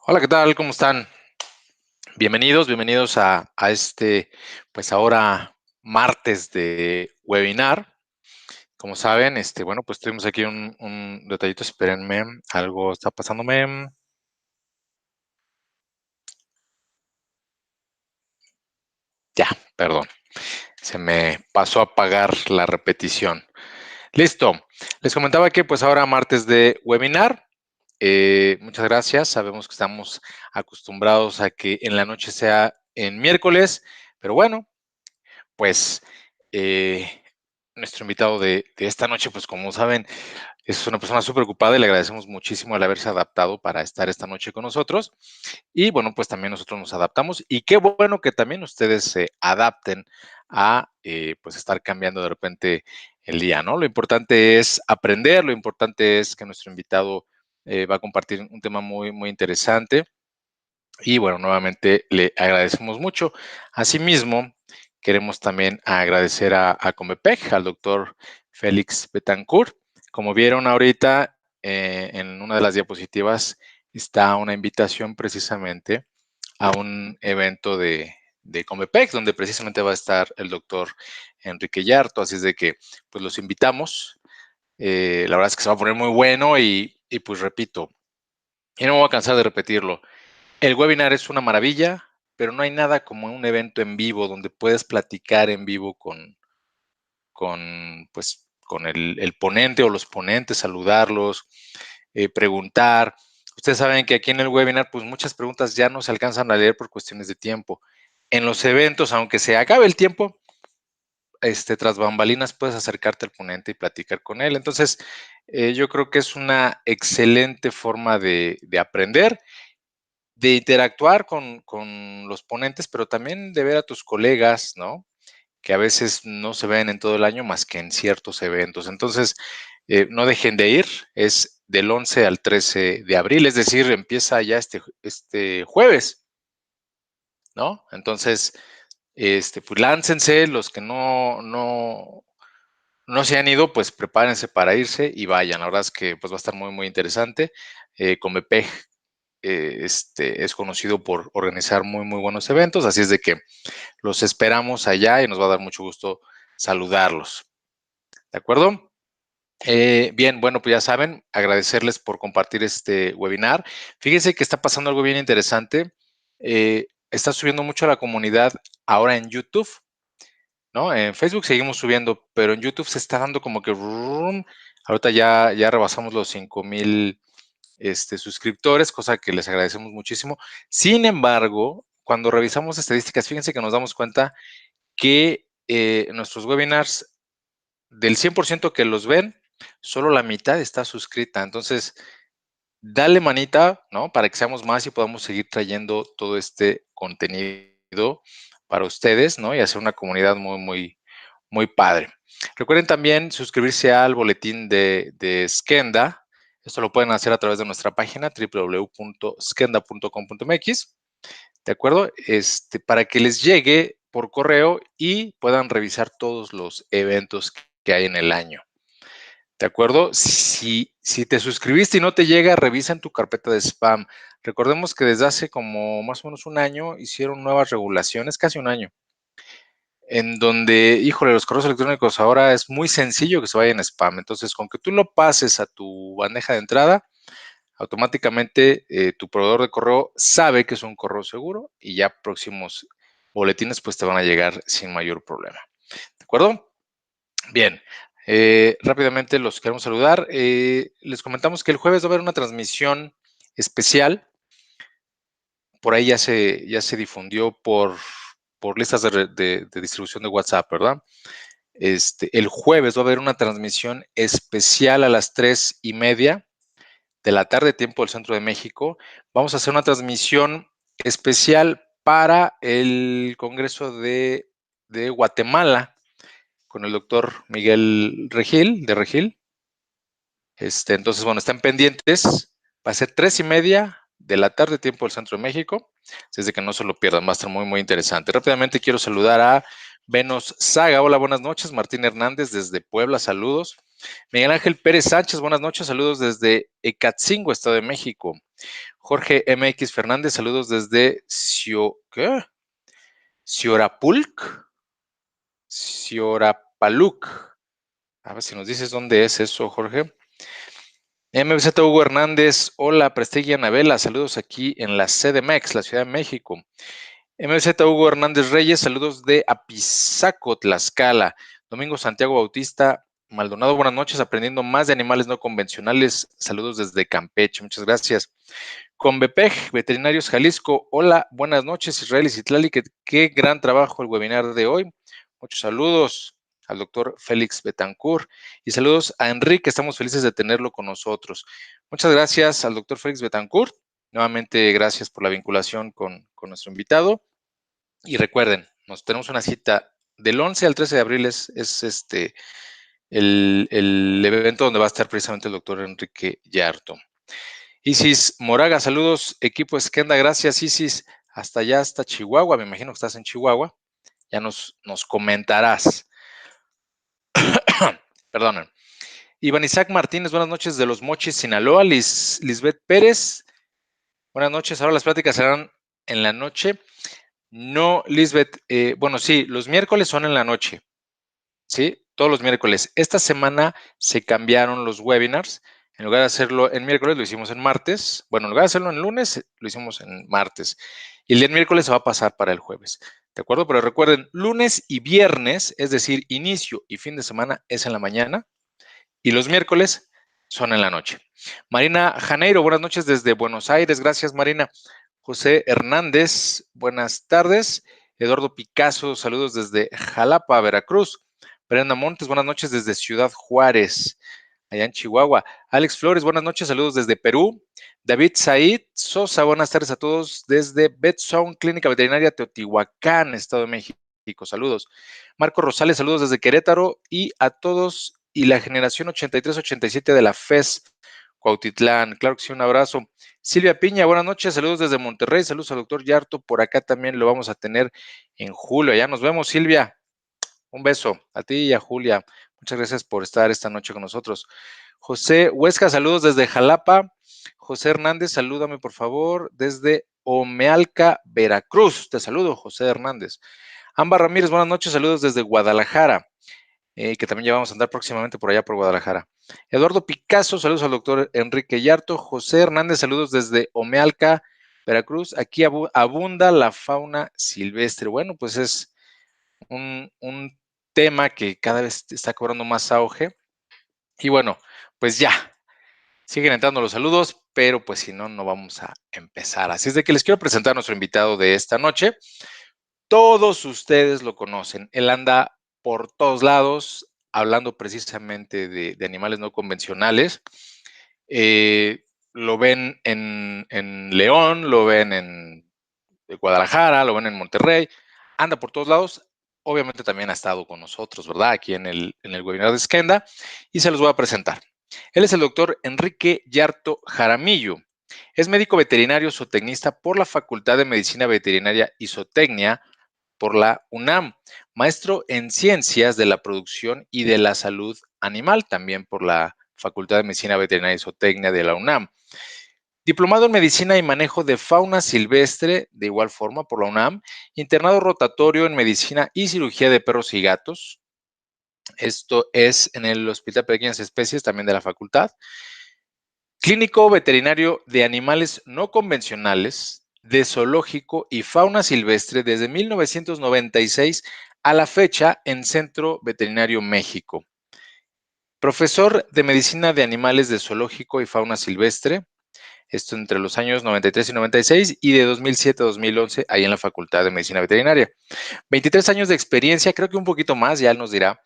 Hola, ¿qué tal? ¿Cómo están? Bienvenidos a este, pues ahora martes de webinar. Como saben, bueno, pues tuvimos aquí un detallito, espérenme, algo está pasándome. Ya, perdón, se me pasó a apagar la repetición. Listo. Les comentaba que pues ahora martes de webinar. Muchas gracias. Sabemos que estamos acostumbrados a que en la noche sea en miércoles, pero bueno, pues eh, nuestro invitado de esta noche, pues como saben, es una persona súper ocupada y le agradecemos muchísimo el haberse adaptado para estar esta noche con nosotros. Y bueno, pues también nosotros nos adaptamos y qué bueno que también ustedes se adapten a pues estar cambiando de repente el día, ¿no? Lo importante es aprender, lo importante es que nuestro invitado va a compartir un tema muy, muy interesante y bueno, nuevamente le agradecemos mucho. Asimismo, queremos también agradecer a Comepec, al doctor Félix Betancourt. Como vieron ahorita en una de las diapositivas, está una invitación precisamente a un evento de Comepec, donde precisamente va a estar el doctor Enrique Yarto. Así es de que, pues los invitamos. La verdad es que se va a poner muy bueno y pues repito, y no me voy a cansar de repetirlo. El webinar es una maravilla, pero no hay nada como un evento en vivo donde puedes platicar en vivo pues, con el ponente o los ponentes, saludarlos, preguntar. Ustedes saben que aquí en el webinar, pues muchas preguntas ya no se alcanzan a leer por cuestiones de tiempo. En los eventos, aunque se acabe el tiempo, tras bambalinas puedes acercarte al ponente y platicar con él. Entonces, yo creo que es una excelente forma de aprender, de interactuar con los ponentes, pero también de ver a tus colegas, ¿no? Que a veces no se ven en todo el año más que en ciertos eventos. Entonces, no dejen de ir, es del 11 al 13 de abril, es decir, empieza ya este jueves, ¿no? Entonces, pues láncense, los que no se han ido, pues prepárense para irse y vayan. La verdad es que pues va a estar muy, muy interesante. Comepeg es conocido por organizar muy, muy buenos eventos, así es de que los esperamos allá y nos va a dar mucho gusto saludarlos. ¿De acuerdo? Bien, bueno, pues ya saben, agradecerles por compartir este webinar. Fíjense que está pasando algo bien interesante. Está subiendo mucho a la comunidad ahora en YouTube, ¿no? En Facebook seguimos subiendo, pero en YouTube se está dando como que ahorita ya rebasamos los 5,000 suscriptores, cosa que les agradecemos muchísimo. Sin embargo, cuando revisamos estadísticas, fíjense que nos damos cuenta que nuestros webinars, del 100% que los ven, solo la mitad está suscrita. Entonces, dale manita, ¿no? Para que seamos más y podamos seguir trayendo todo este contenido para ustedes, ¿no? Y hacer una comunidad muy, muy, muy padre. Recuerden también suscribirse al boletín de Skenda. Esto lo pueden hacer a través de nuestra página www.skenda.com.mx, ¿de acuerdo? Para que les llegue por correo y puedan revisar todos los eventos que hay en el año. ¿De acuerdo? Si te suscribiste y no te llega, revisa en tu carpeta de spam. Recordemos que desde hace como más o menos un año hicieron nuevas regulaciones, casi un año, en donde, híjole, los correos electrónicos ahora es muy sencillo que se vayan a spam. Entonces, con que tú lo pases a tu bandeja de entrada, automáticamente tu proveedor de correo sabe que es un correo seguro y ya próximos boletines pues te van a llegar sin mayor problema. ¿De acuerdo? Bien, rápidamente los queremos saludar. Les comentamos que el jueves va a haber una transmisión especial. Por ahí ya se difundió por listas de distribución de WhatsApp, ¿verdad? El jueves va a haber una transmisión especial a las 3:30 de la tarde, tiempo del centro de México. Vamos a hacer una transmisión especial para el Congreso de Guatemala con el doctor Miguel Regil, de Regil. Entonces, bueno, están pendientes. Va a ser 3:30 de la tarde, tiempo del centro de México. Desde que no se lo pierdan, va a estar muy, muy interesante. Rápidamente quiero saludar a Venos Saga, hola, buenas noches. Martín Hernández desde Puebla, saludos. Miguel Ángel Pérez Sánchez, buenas noches, saludos desde Ecatzingo, Estado de México. Jorge MX Fernández, saludos desde Ciorapulc, Ciorapaluk. A ver si nos dices dónde es eso, Jorge. MZ Hugo Hernández, hola, Prestigui Anabela, saludos aquí en la CDMX, la Ciudad de México. MZ Hugo Hernández Reyes, saludos de Apizaco, Tlaxcala. Domingo Santiago Bautista Maldonado, buenas noches, aprendiendo más de animales no convencionales. Saludos desde Campeche, muchas gracias. Con BPEG, Veterinarios Jalisco, hola, buenas noches, Israel y Citlali, qué gran trabajo el webinar de hoy. Muchos saludos al doctor Félix Betancourt y saludos a Enrique, estamos felices de tenerlo con nosotros. Muchas gracias al doctor Félix Betancourt. Nuevamente, gracias por la vinculación con nuestro invitado. Y recuerden, nos tenemos una cita del 11 al 13 de abril, es el evento donde va a estar precisamente el doctor Enrique Yarto. Isis Moraga, saludos, equipo Esquenda, gracias Isis, hasta allá, hasta Chihuahua, me imagino que estás en Chihuahua, ya nos comentarás. Perdonen. Iván Isaac Martínez, buenas noches de Los Mochis, Sinaloa. Lisbeth Pérez, buenas noches, ahora las pláticas serán en la noche. No, Lisbeth, bueno, sí, los miércoles son en la noche, ¿sí? Todos los miércoles. Esta semana se cambiaron los webinars. En lugar de hacerlo en miércoles, lo hicimos en martes. Bueno, en lugar de hacerlo en lunes, lo hicimos en martes. Y el día miércoles se va a pasar para el jueves. ¿De acuerdo? Pero recuerden, lunes y viernes, es decir, inicio y fin de semana, es en la mañana. Y los miércoles son en la noche. Marina Janeiro, buenas noches desde Buenos Aires. Gracias, Marina. José Hernández, buenas tardes. Eduardo Picasso, saludos desde Jalapa, Veracruz. Brenda Montes, buenas noches desde Ciudad Juárez, allá en Chihuahua. Alex Flores, buenas noches, saludos desde Perú. David Said Sosa, buenas tardes a todos desde Betsound Clínica Veterinaria Teotihuacán, Estado de México. Saludos. Marco Rosales, saludos desde Querétaro y a todos y la generación 83-87 de la FES Cuautitlán. Claro que sí, un abrazo. Silvia Piña, buenas noches, saludos desde Monterrey, saludos al doctor Yarto, por acá también lo vamos a tener en julio. Ya nos vemos, Silvia. Un beso a ti y a Julia. Muchas gracias por estar esta noche con nosotros. José Huesca, saludos desde Jalapa. José Hernández, salúdame por favor desde Omealca, Veracruz. Te saludo, José Hernández. Amba Ramírez, buenas noches, saludos desde Guadalajara, que también ya vamos a andar próximamente por allá por Guadalajara. Eduardo Picasso, saludos al doctor Enrique Yarto. José Hernández, saludos desde Omealca, Veracruz. Aquí abunda la fauna silvestre. Bueno, pues es un tema que cada vez está cobrando más auge. Y bueno, pues ya, siguen entrando los saludos, pero pues si no, no vamos a empezar. Así es de que les quiero presentar a nuestro invitado de esta noche. Todos ustedes lo conocen. Él anda por todos lados hablando precisamente de animales no convencionales. Lo ven en León, lo ven en Guadalajara, lo ven en Monterrey, anda por todos lados. Obviamente también ha estado con nosotros, ¿verdad? Aquí en el webinar de Skenda y se los voy a presentar. Él es el doctor Enrique Yarto Jaramillo. Es médico veterinario zootecnista por la Facultad de Medicina Veterinaria y Zootecnia por la UNAM, maestro en Ciencias de la Producción y de la Salud Animal, también por la Facultad de Medicina Veterinaria y Zootecnia de la UNAM. Diplomado en Medicina y Manejo de Fauna Silvestre, de igual forma por la UNAM, internado rotatorio en Medicina y Cirugía de Perros y Gatos. Esto es en el Hospital de Pequeñas Especies, también de la facultad. Clínico veterinario de animales no convencionales, de zoológico y fauna silvestre desde 1996 a la fecha en Centro Veterinario México. Profesor de Medicina de Animales de Zoológico y Fauna Silvestre, esto entre los años 93 y 96 y de 2007 a 2011 ahí en la Facultad de Medicina Veterinaria. 23 años de experiencia, creo que un poquito más, ya él nos dirá,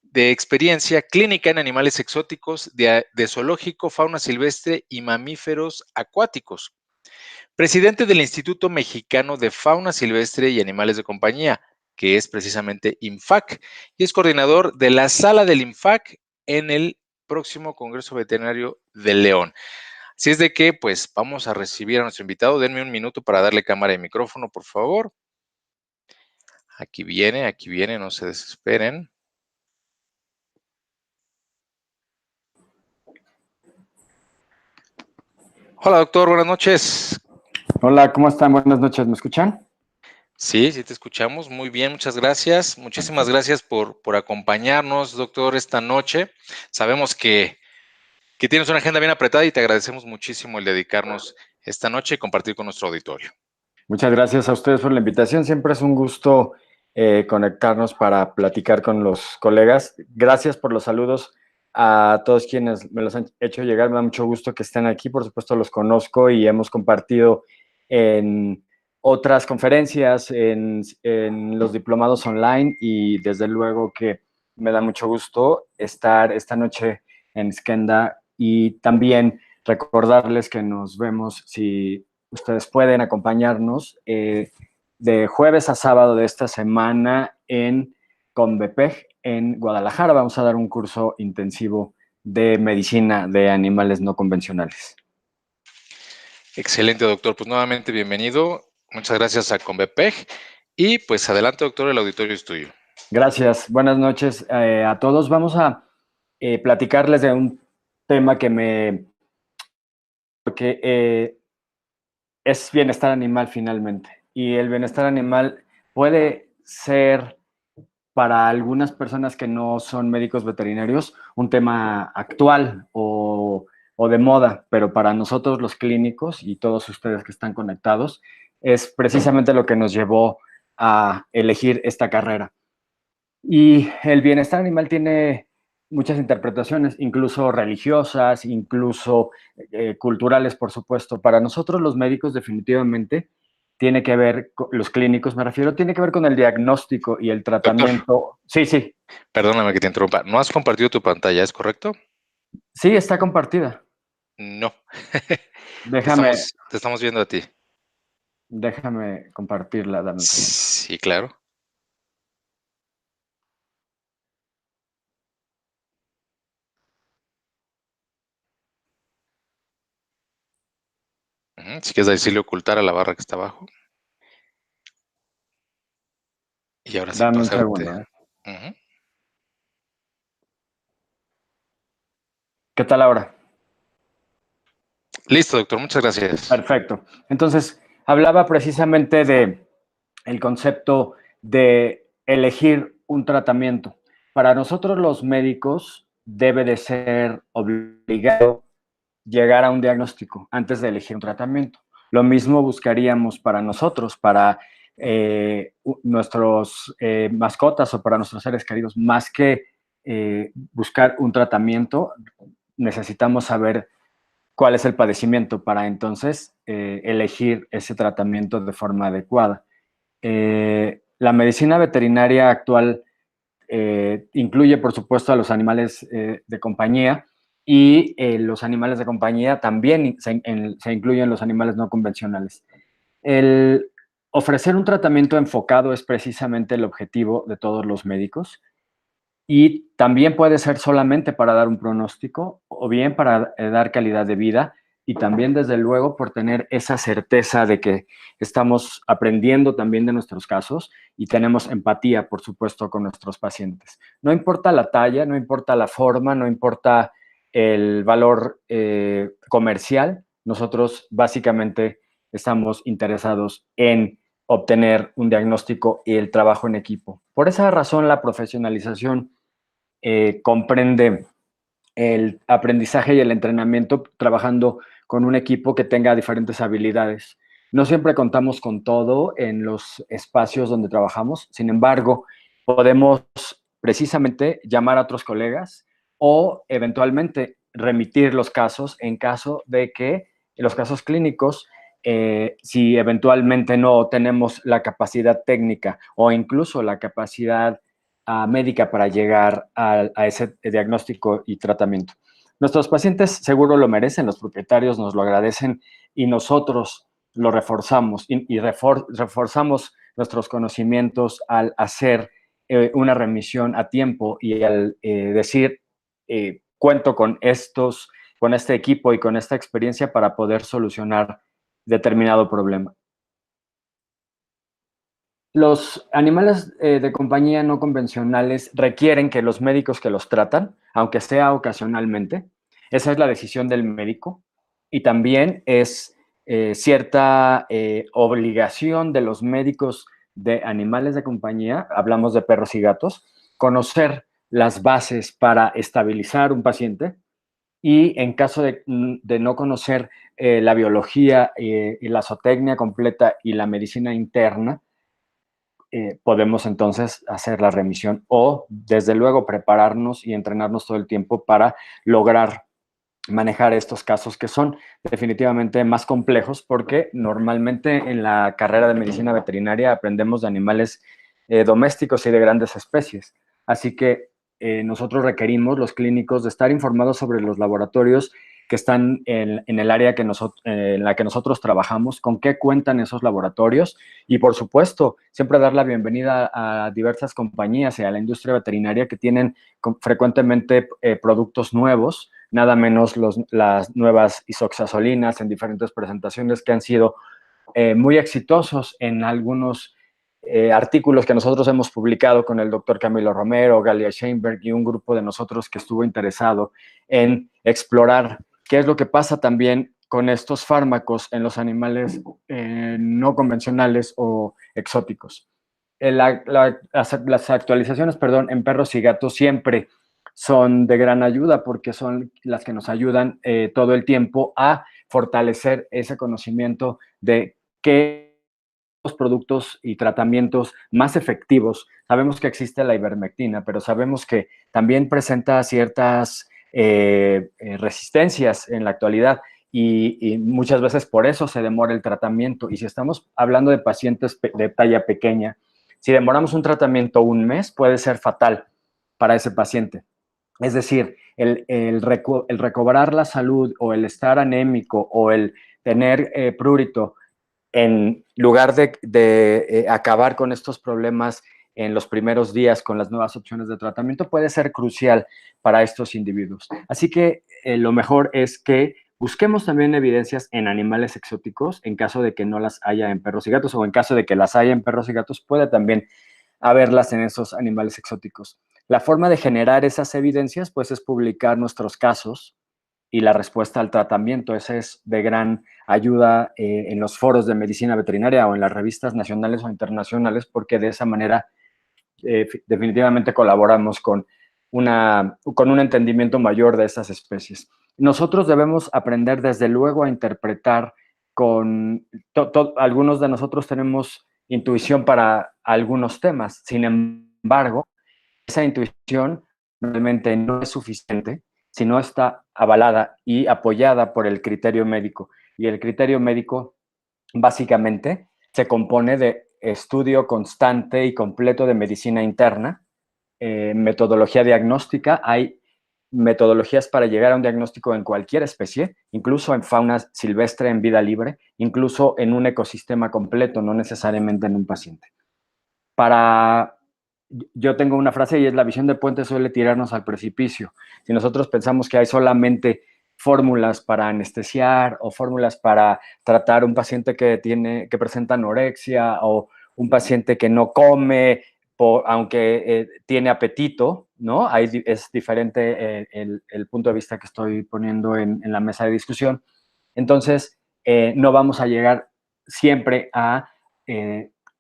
de experiencia clínica en animales exóticos, de zoológico, fauna silvestre y mamíferos acuáticos. Presidente del Instituto Mexicano de Fauna Silvestre y Animales de Compañía, que es precisamente INFAC, y es coordinador de la sala del INFAC en el próximo Congreso Veterinario de León. Así es de que, pues, vamos a recibir a nuestro invitado. Denme un minuto para darle cámara y micrófono, por favor. Aquí viene, no se desesperen. Hola, doctor, buenas noches. Hola, ¿cómo están? Buenas noches, ¿me escuchan? Sí, sí te escuchamos. Muy bien, muchas gracias. Muchísimas Perfecto. gracias por acompañarnos, doctor, esta noche. Sabemos que tienes una agenda bien apretada y te agradecemos muchísimo el dedicarnos esta noche y compartir con nuestro auditorio. Muchas gracias a ustedes por la invitación. Siempre es un gusto conectarnos para platicar con los colegas. Gracias por los saludos a todos quienes me los han hecho llegar. Me da mucho gusto que estén aquí. Por supuesto, los conozco y hemos compartido en otras conferencias, en los diplomados online y desde luego que me da mucho gusto estar esta noche en Skenda y también recordarles que nos vemos si ustedes pueden acompañarnos de jueves a sábado de esta semana en Convepeg, en Guadalajara. Vamos a dar un curso intensivo de medicina de animales no convencionales. Excelente, doctor. Pues nuevamente bienvenido. Muchas gracias a Convepeg. Y pues adelante, doctor, el auditorio es tuyo. Gracias. Buenas noches a todos. Vamos a platicarles de un tema porque es bienestar animal finalmente. Y el bienestar animal puede ser para algunas personas que no son médicos veterinarios un tema actual o de moda, pero para nosotros los clínicos y todos ustedes que están conectados, es precisamente lo que nos llevó a elegir esta carrera. Y el bienestar animal tiene muchas interpretaciones, incluso religiosas, incluso culturales, por supuesto. Para nosotros los médicos definitivamente tiene que ver, los clínicos me refiero, tiene que ver con el diagnóstico y el Doctor, tratamiento. Sí, sí, perdóname que te interrumpa. ¿No has compartido tu pantalla, es correcto? sí, está compartida. No. Déjame, Te estamos viendo a ti. déjame compartirla, dame un segundo. Sí, claro. Ujú, si quieres decirle ocultar a la barra que está abajo. Y ahora sí Dame un pasarte. segundo. Ujú. ¿Qué tal ahora? Listo, doctor, muchas gracias. Perfecto. Entonces, hablaba precisamente de el concepto de elegir un tratamiento. Para nosotros los médicos debe de ser obligado llegar a un diagnóstico antes de elegir un tratamiento. Lo mismo buscaríamos para nosotros, para nuestros mascotas o para nuestros seres queridos, más que buscar un tratamiento, necesitamos saber cuál es el padecimiento para entonces elegir ese tratamiento de forma adecuada. La medicina veterinaria actual incluye, por supuesto, a los animales de compañía y los animales de compañía también se incluyen los animales no convencionales. El ofrecer un tratamiento enfocado es precisamente el objetivo de todos los médicos y también puede ser solamente para dar un pronóstico o bien para dar calidad de vida y también, desde luego, por tener esa certeza de que estamos aprendiendo también de nuestros casos y tenemos empatía, por supuesto, con nuestros pacientes. No importa la talla, no importa la forma, no importa el valor comercial, nosotros básicamente estamos interesados en obtener un diagnóstico y el trabajo en equipo. Por esa razón, la profesionalización comprende el aprendizaje y el entrenamiento trabajando con un equipo que tenga diferentes habilidades. No siempre contamos con todo en los espacios donde trabajamos, sin embargo, podemos precisamente llamar a otros colegas o eventualmente remitir los casos en caso de que los casos clínicos, si eventualmente no tenemos la capacidad técnica o incluso la capacidad médica para llegar a ese diagnóstico y tratamiento. Nuestros pacientes seguro lo merecen, los propietarios nos lo agradecen y nosotros lo reforzamos y reforzamos nuestros conocimientos al hacer una remisión a tiempo y al decir, cuento con este equipo y con esta experiencia para poder solucionar determinado problema. Los animales de compañía no convencionales requieren que los médicos que los tratan, aunque sea ocasionalmente, esa es la decisión del médico, y también es cierta obligación de los médicos de animales de compañía, hablamos de perros y gatos, conocer las bases para estabilizar un paciente, y en caso de no conocer la biología y la zootecnia completa y la medicina interna, podemos entonces hacer la remisión o, desde luego, prepararnos y entrenarnos todo el tiempo para lograr manejar estos casos que son definitivamente más complejos, porque normalmente en la carrera de medicina veterinaria aprendemos de animales domésticos y de grandes especies. Así que nosotros requerimos, los clínicos, de estar informados sobre los laboratorios que están en el área en la que nosotros trabajamos, con qué cuentan esos laboratorios y, por supuesto, siempre dar la bienvenida a diversas compañías y a la industria veterinaria que tienen frecuentemente productos nuevos, nada menos las nuevas isoxazolinas en diferentes presentaciones que han sido muy exitosos en algunos artículos que nosotros hemos publicado con el doctor Camilo Romero, Galia Sheinberg y un grupo de nosotros que estuvo interesado en explorar qué es lo que pasa también con estos fármacos en los animales no convencionales o exóticos. Las actualizaciones, perdón, en perros y gatos siempre son de gran ayuda porque son las que nos ayudan todo el tiempo a fortalecer ese conocimiento de qué los productos y tratamientos más efectivos. Sabemos que existe la ivermectina, pero sabemos que también presenta ciertas resistencias en la actualidad y muchas veces por eso se demora el tratamiento. Y si estamos hablando de pacientes de talla pequeña, si demoramos un tratamiento un mes, puede ser fatal para ese paciente. Es decir, el recobrar la salud o el estar anémico o el tener prurito, en lugar de acabar con estos problemas en los primeros días con las nuevas opciones de tratamiento, puede ser crucial para estos individuos. Así que lo mejor es que busquemos también evidencias en animales exóticos, en caso de que no las haya en perros y gatos, o en caso de que las haya en perros y gatos, puede también haberlas en esos animales exóticos. La forma de generar esas evidencias, pues, es publicar nuestros casos y la respuesta al tratamiento. Esa es de gran ayuda en los foros de medicina veterinaria o en las revistas nacionales o internacionales, porque de esa manera definitivamente colaboramos con un entendimiento mayor de estas especies. Nosotros debemos aprender, desde luego, a interpretar con... algunos de nosotros tenemos intuición para algunos temas. Sin embargo, esa intuición realmente no es suficiente si no está avalada y apoyada por el criterio médico. Y el criterio médico básicamente se compone de estudio constante y completo de medicina interna, metodología diagnóstica. Hay metodologías para llegar a un diagnóstico en cualquier especie, incluso en fauna silvestre, en vida libre, incluso en un ecosistema completo, no necesariamente en un paciente. Para Yo tengo una frase y es: la visión de puente suele tirarnos al precipicio. Si nosotros pensamos que hay solamente fórmulas para anestesiar o fórmulas para tratar un paciente que presenta anorexia o un paciente que no come, aunque tiene apetito, ¿no? Ahí es diferente el punto de vista que estoy poniendo en la mesa de discusión. Entonces, no vamos a llegar siempre a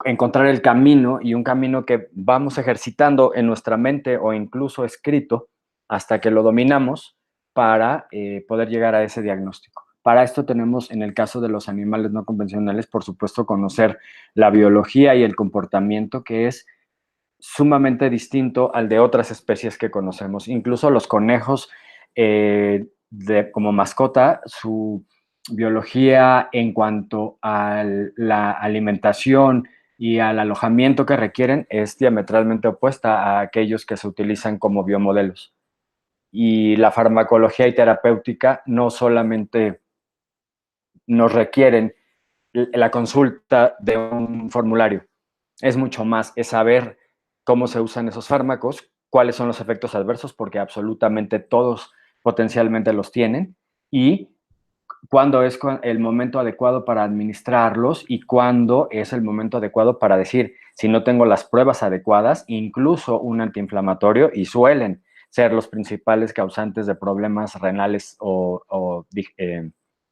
encontrar el camino, y un camino que vamos ejercitando en nuestra mente o incluso escrito hasta que lo dominamos para poder llegar a ese diagnóstico. Para esto tenemos, en el caso de los animales no convencionales, por supuesto, conocer la biología y el comportamiento, que es sumamente distinto al de otras especies que conocemos. Incluso los conejos como mascota, su biología en cuanto a la alimentación y al alojamiento que requieren es diametralmente opuesta a aquellos que se utilizan como biomodelos. Y la farmacología y terapéutica no solamente nos requieren la consulta de un formulario, es mucho más, es saber cómo se usan esos fármacos, cuáles son los efectos adversos, porque absolutamente todos potencialmente los tienen, y cuándo es el momento adecuado para administrarlos y cuándo es el momento adecuado para decir: si no tengo las pruebas adecuadas, incluso un antiinflamatorio, y suelen ser los principales causantes de problemas renales o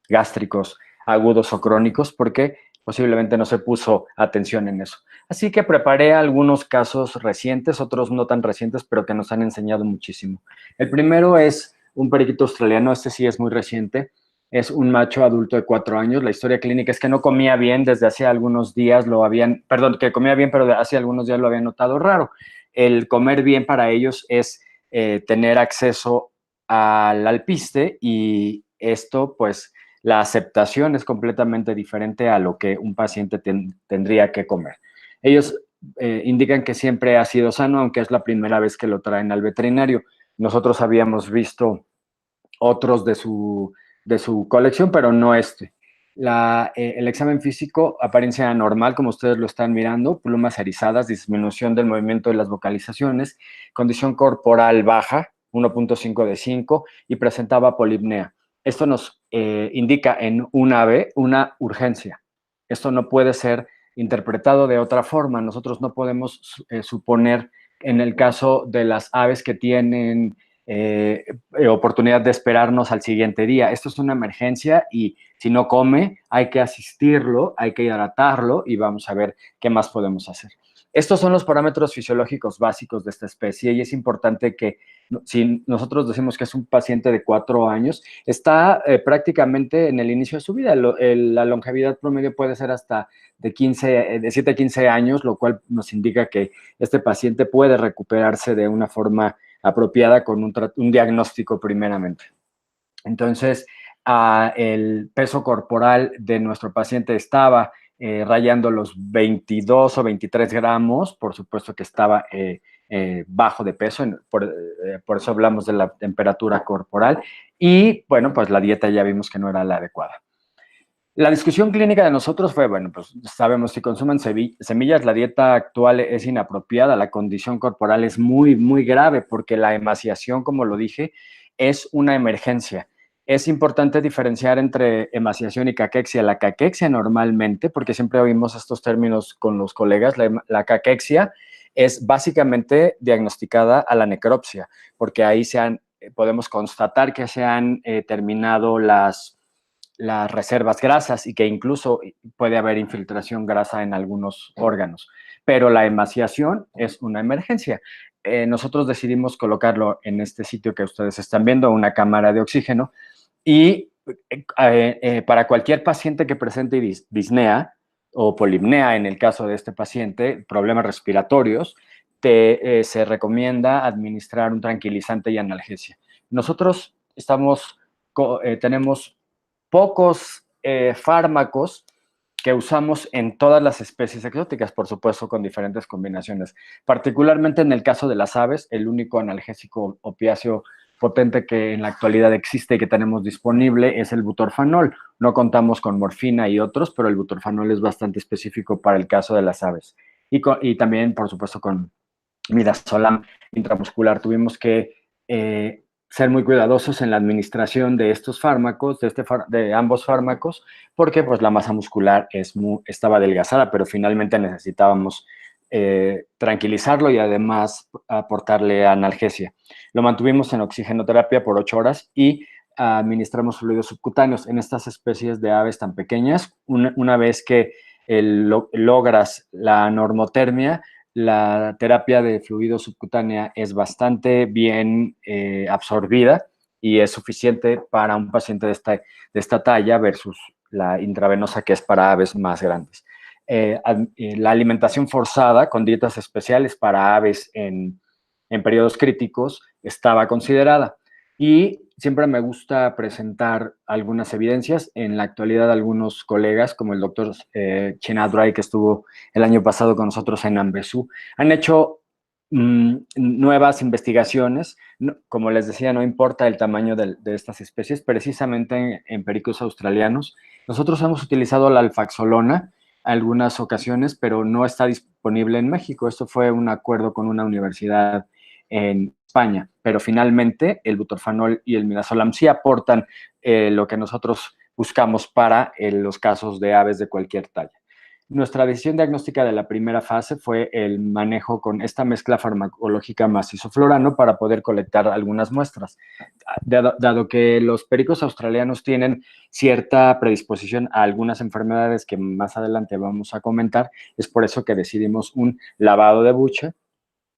gástricos agudos o crónicos, porque posiblemente no se puso atención en eso. Así que preparé algunos casos recientes, otros no tan recientes, pero que nos han enseñado muchísimo. El primero es un periquito australiano, este sí es muy reciente, es un macho adulto de 4 años. La historia clínica es que no comía bien desde hace algunos días, que comía bien, pero hace algunos días lo habían notado raro. El comer bien para ellos es tener acceso al alpiste, y esto, pues, la aceptación es completamente diferente a lo que un paciente tendría que comer. Ellos indican que siempre ha sido sano, aunque es la primera vez que lo traen al veterinario. Nosotros habíamos visto otros de su colección, pero no este. El examen físico, apariencia normal, como ustedes lo están mirando, plumas erizadas, disminución del movimiento de las vocalizaciones, condición corporal baja, 1.5 de 5, y presentaba polipnea. Esto nos indica en un ave una urgencia. Esto no puede ser interpretado de otra forma. Nosotros no podemos suponer, en el caso de las aves que tienen oportunidad de esperarnos al siguiente día. Esto es una emergencia, y si no come, hay que asistirlo, hay que hidratarlo, y vamos a ver qué más podemos hacer. Estos son los parámetros fisiológicos básicos de esta especie, y es importante que, si nosotros decimos que es un paciente de 4 años, está prácticamente en el inicio de su vida. La longevidad promedio puede ser hasta de 7 a 15 años, lo cual nos indica que este paciente puede recuperarse de una forma apropiada con un diagnóstico primeramente. Entonces, el peso corporal de nuestro paciente estaba rayando los 22 o 23 gramos, por supuesto que estaba bajo de peso, por eso hablamos de la temperatura corporal, y bueno, pues la dieta ya vimos que no era la adecuada. La discusión clínica de nosotros fue, bueno, pues sabemos, si consumen semillas, la dieta actual es inapropiada, la condición corporal es muy, muy grave, porque la emaciación, como lo dije, es una emergencia. Es importante diferenciar entre emaciación y caquexia. La caquexia normalmente, porque siempre oímos estos términos con los colegas, la caquexia es básicamente diagnosticada a la necropsia, porque ahí podemos constatar que se han terminado las reservas grasas, y que incluso puede haber infiltración grasa en algunos órganos. Pero la emaciación es una emergencia. Nosotros decidimos colocarlo en este sitio que ustedes están viendo, una cámara de oxígeno, y para cualquier paciente que presente disnea o polipnea, en el caso de este paciente, problemas respiratorios, se recomienda administrar un tranquilizante y analgesia. Nosotros tenemos pocos fármacos que usamos en todas las especies exóticas, por supuesto, con diferentes combinaciones. Particularmente en el caso de las aves, el único analgésico opiáceo potente que en la actualidad existe y que tenemos disponible es el butorfanol. No contamos con morfina y otros, pero el butorfanol es bastante específico para el caso de las aves. Y también, por supuesto, con midazolam intramuscular. Tuvimos que ser muy cuidadosos en la administración de estos fármacos, de ambos fármacos, porque pues la masa muscular estaba adelgazada, pero finalmente necesitábamos tranquilizarlo y además aportarle analgesia. Lo mantuvimos en oxigenoterapia por 8 horas y administramos fluidos subcutáneos en estas especies de aves tan pequeñas. Una vez que logras la normotermia, la terapia de fluido subcutánea es bastante bien absorbida, y es suficiente para un paciente de esta talla versus la intravenosa, que es para aves más grandes. La alimentación forzada con dietas especiales para aves en periodos críticos estaba considerada. Y siempre me gusta presentar algunas evidencias. En la actualidad, algunos colegas, como el doctor Chinadray, que estuvo el año pasado con nosotros en Ambesú, han hecho nuevas investigaciones. Como les decía, no importa el tamaño de estas especies, precisamente en pericos australianos. Nosotros hemos utilizado la alfaxolona algunas ocasiones, pero no está disponible en México. Esto fue un acuerdo con una universidad en España, pero finalmente el butorfanol y el midazolam sí aportan lo que nosotros buscamos para los casos de aves de cualquier talla. Nuestra decisión diagnóstica de la primera fase fue el manejo con esta mezcla farmacológica más isoflurano para poder colectar algunas muestras. Dado que los pericos australianos tienen cierta predisposición a algunas enfermedades que más adelante vamos a comentar, es por eso que decidimos un lavado de buche,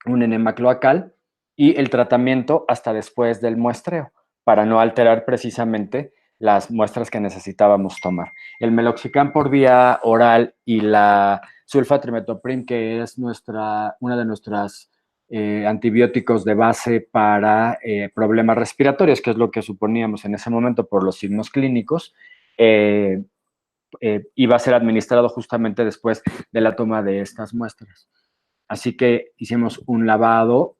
un enema cloacal y el tratamiento hasta después del muestreo, para no alterar precisamente las muestras que necesitábamos tomar. El meloxicam por vía oral y la sulfatrimetopril, que es una de nuestras antibióticos de base para problemas respiratorios, que es lo que suponíamos en ese momento por los signos clínicos, iba a ser administrado justamente después de la toma de estas muestras. Así que hicimos un lavado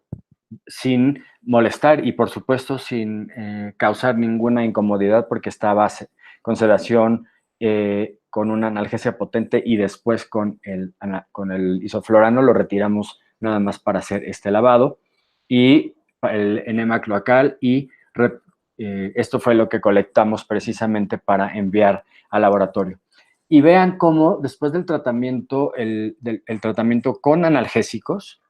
sin molestar y, por supuesto, sin causar ninguna incomodidad porque estaba con sedación, con una analgesia potente y después con el isoflorano lo retiramos nada más para hacer este lavado y el enema cloacal y esto fue lo que colectamos precisamente para enviar al laboratorio. Y vean cómo después del tratamiento, el tratamiento con analgésicos,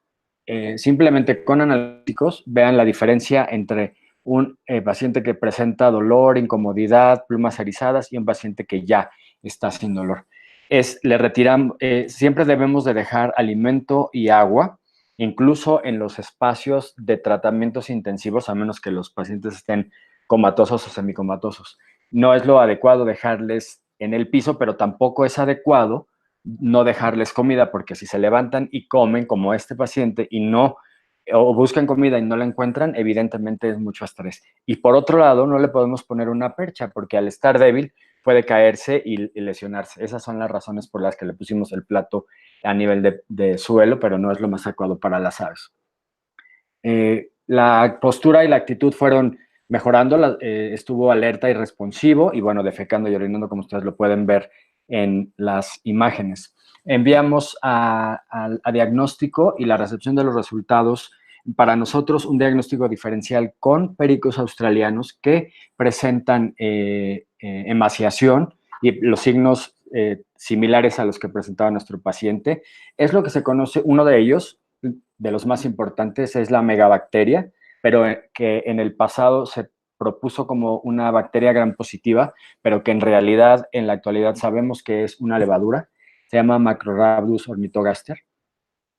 simplemente con analíticos, vean la diferencia entre un paciente que presenta dolor, incomodidad, plumas erizadas y un paciente que ya está sin dolor. Le retiramos, siempre debemos de dejar alimento y agua, incluso en los espacios de tratamientos intensivos, a menos que los pacientes estén comatosos o semicomatosos. No es lo adecuado dejarles en el piso, pero tampoco es adecuado no dejarles comida, porque si se levantan y comen como este paciente y no, o buscan comida y no la encuentran, evidentemente es mucho estrés. Y por otro lado, no le podemos poner una percha, porque al estar débil puede caerse y lesionarse. Esas son las razones por las que le pusimos el plato a nivel de suelo, pero no es lo más adecuado para las aves. La postura y la actitud fueron mejorando, estuvo alerta y responsivo y bueno, defecando y orinando como ustedes lo pueden ver en las imágenes. Enviamos a diagnóstico y la recepción de los resultados. Para nosotros, un diagnóstico diferencial con pericos australianos que presentan emaciación y los signos similares a los que presentaba nuestro paciente. Es lo que se conoce, uno de ellos, de los más importantes, es la megabacteria, pero que en el pasado se propuso como una bacteria gram positiva, pero que en realidad en la actualidad sabemos que es una levadura. Se llama Macrorhabdus ornithogaster.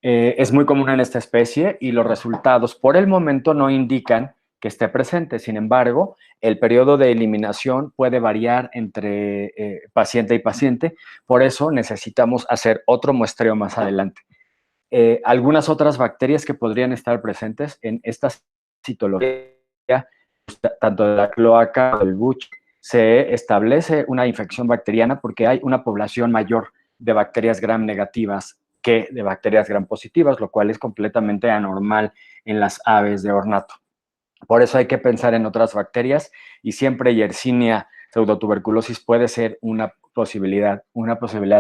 Es muy común en esta especie y los resultados por el momento no indican que esté presente. Sin embargo, el periodo de eliminación puede variar entre paciente y paciente. Por eso necesitamos hacer otro muestreo más adelante. Algunas otras bacterias que podrían estar presentes en esta citología, tanto de la cloaca o del buche, se establece una infección bacteriana porque hay una población mayor de bacterias gram negativas que de bacterias gram positivas, lo cual es completamente anormal en las aves de ornato. Por eso hay que pensar en otras bacterias y siempre Yersinia pseudotuberculosis puede ser una posibilidad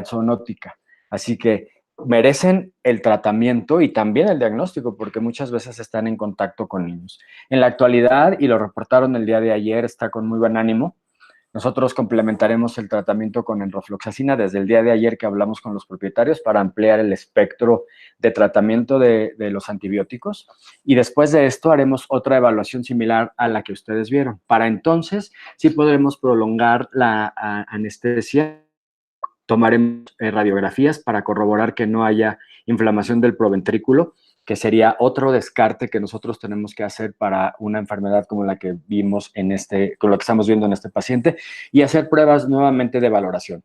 zoonótica. Así que merecen el tratamiento y también el diagnóstico, porque muchas veces están en contacto con niños. En la actualidad, y lo reportaron el día de ayer, está con muy buen ánimo. Nosotros complementaremos el tratamiento con enrofloxacina desde el día de ayer que hablamos con los propietarios para ampliar el espectro de tratamiento de los antibióticos. Y después de esto haremos otra evaluación similar a la que ustedes vieron. Para entonces, sí podremos prolongar la anestesia. Tomaremos radiografías para corroborar que no haya inflamación del proventrículo, que sería otro descarte que nosotros tenemos que hacer para una enfermedad como la que vimos con lo que estamos viendo en este paciente, y hacer pruebas nuevamente de valoración.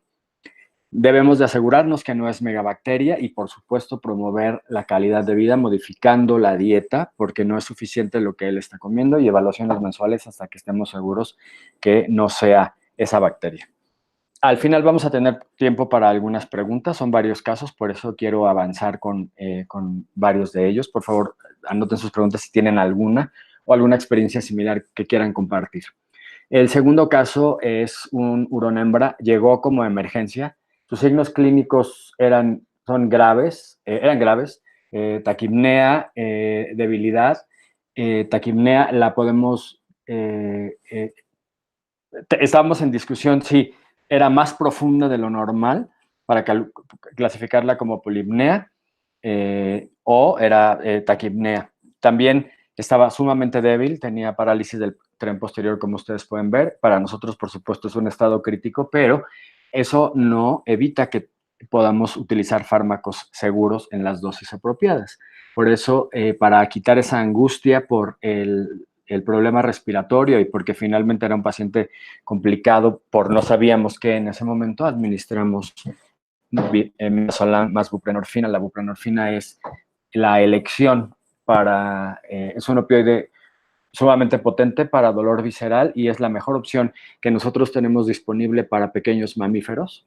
Debemos de asegurarnos que no es megabacteria y, por supuesto, promover la calidad de vida modificando la dieta, porque no es suficiente lo que él está comiendo, y evaluaciones mensuales hasta que estemos seguros que no sea esa bacteria. Al final vamos a tener tiempo para algunas preguntas, son varios casos, por eso quiero avanzar con varios de ellos. Por favor, anoten sus preguntas si tienen alguna o alguna experiencia similar que quieran compartir. El segundo caso es un hurón hembra, llegó como emergencia. Sus signos clínicos eran graves, taquipnea, debilidad. Taquipnea la podemos, estábamos en discusión si era más profunda de lo normal para clasificarla como polipnea o era taquipnea. También estaba sumamente débil, tenía parálisis del tren posterior, como ustedes pueden ver. Para nosotros, por supuesto, es un estado crítico, pero eso no evita que podamos utilizar fármacos seguros en las dosis apropiadas. Por eso, para quitar esa angustia por el problema respiratorio y porque finalmente era un paciente complicado, por no sabíamos qué en ese momento, administramos midazolam más buprenorfina. La buprenorfina es la elección para, es un opioide sumamente potente para dolor visceral y es la mejor opción que nosotros tenemos disponible para pequeños mamíferos.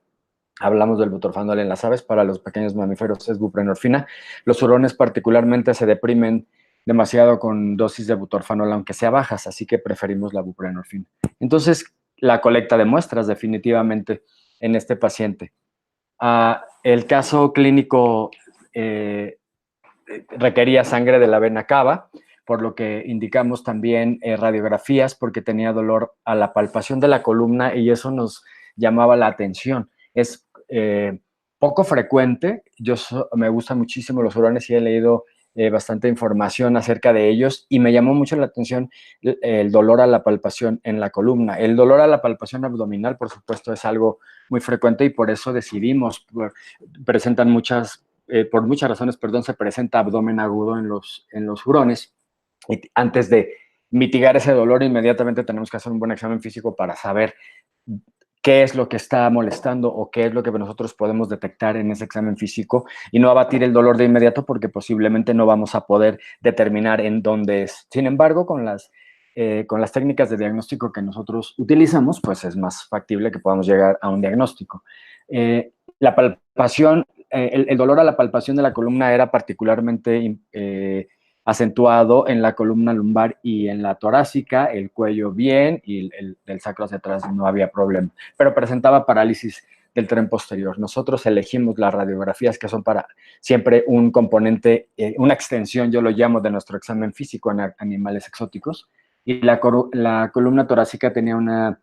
Hablamos del butorfanol en las aves, para los pequeños mamíferos es buprenorfina. Los hurones particularmente se deprimen demasiado con dosis de butorfanol, aunque sea bajas, así que preferimos la buprenorfina. Entonces, la colecta de muestras definitivamente en este paciente. El caso clínico requería sangre de la vena cava, por lo que indicamos también radiografías porque tenía dolor a la palpación de la columna y eso nos llamaba la atención. Es poco frecuente, me gustan muchísimo los hurones y he leído bastante información acerca de ellos y me llamó mucho la atención el dolor a la palpación en la columna. El dolor a la palpación abdominal, por supuesto, es algo muy frecuente y por eso decidimos, presentan por muchas razones, perdón, se presenta abdomen agudo en los hurones. Y antes de mitigar ese dolor, inmediatamente tenemos que hacer un buen examen físico para saber qué es lo que está molestando o qué es lo que nosotros podemos detectar en ese examen físico y no abatir el dolor de inmediato porque posiblemente no vamos a poder determinar en dónde es. Sin embargo, con las técnicas de diagnóstico que nosotros utilizamos, pues es más factible que podamos llegar a un diagnóstico. La palpación, el dolor a la palpación de la columna era particularmente acentuado en la columna lumbar y en la torácica, el cuello bien y el sacro hacia atrás no había problema, pero presentaba parálisis del tren posterior. Nosotros elegimos las radiografías que son para siempre un componente, una extensión, yo lo llamo, de nuestro examen físico en animales exóticos, y la columna torácica tenía una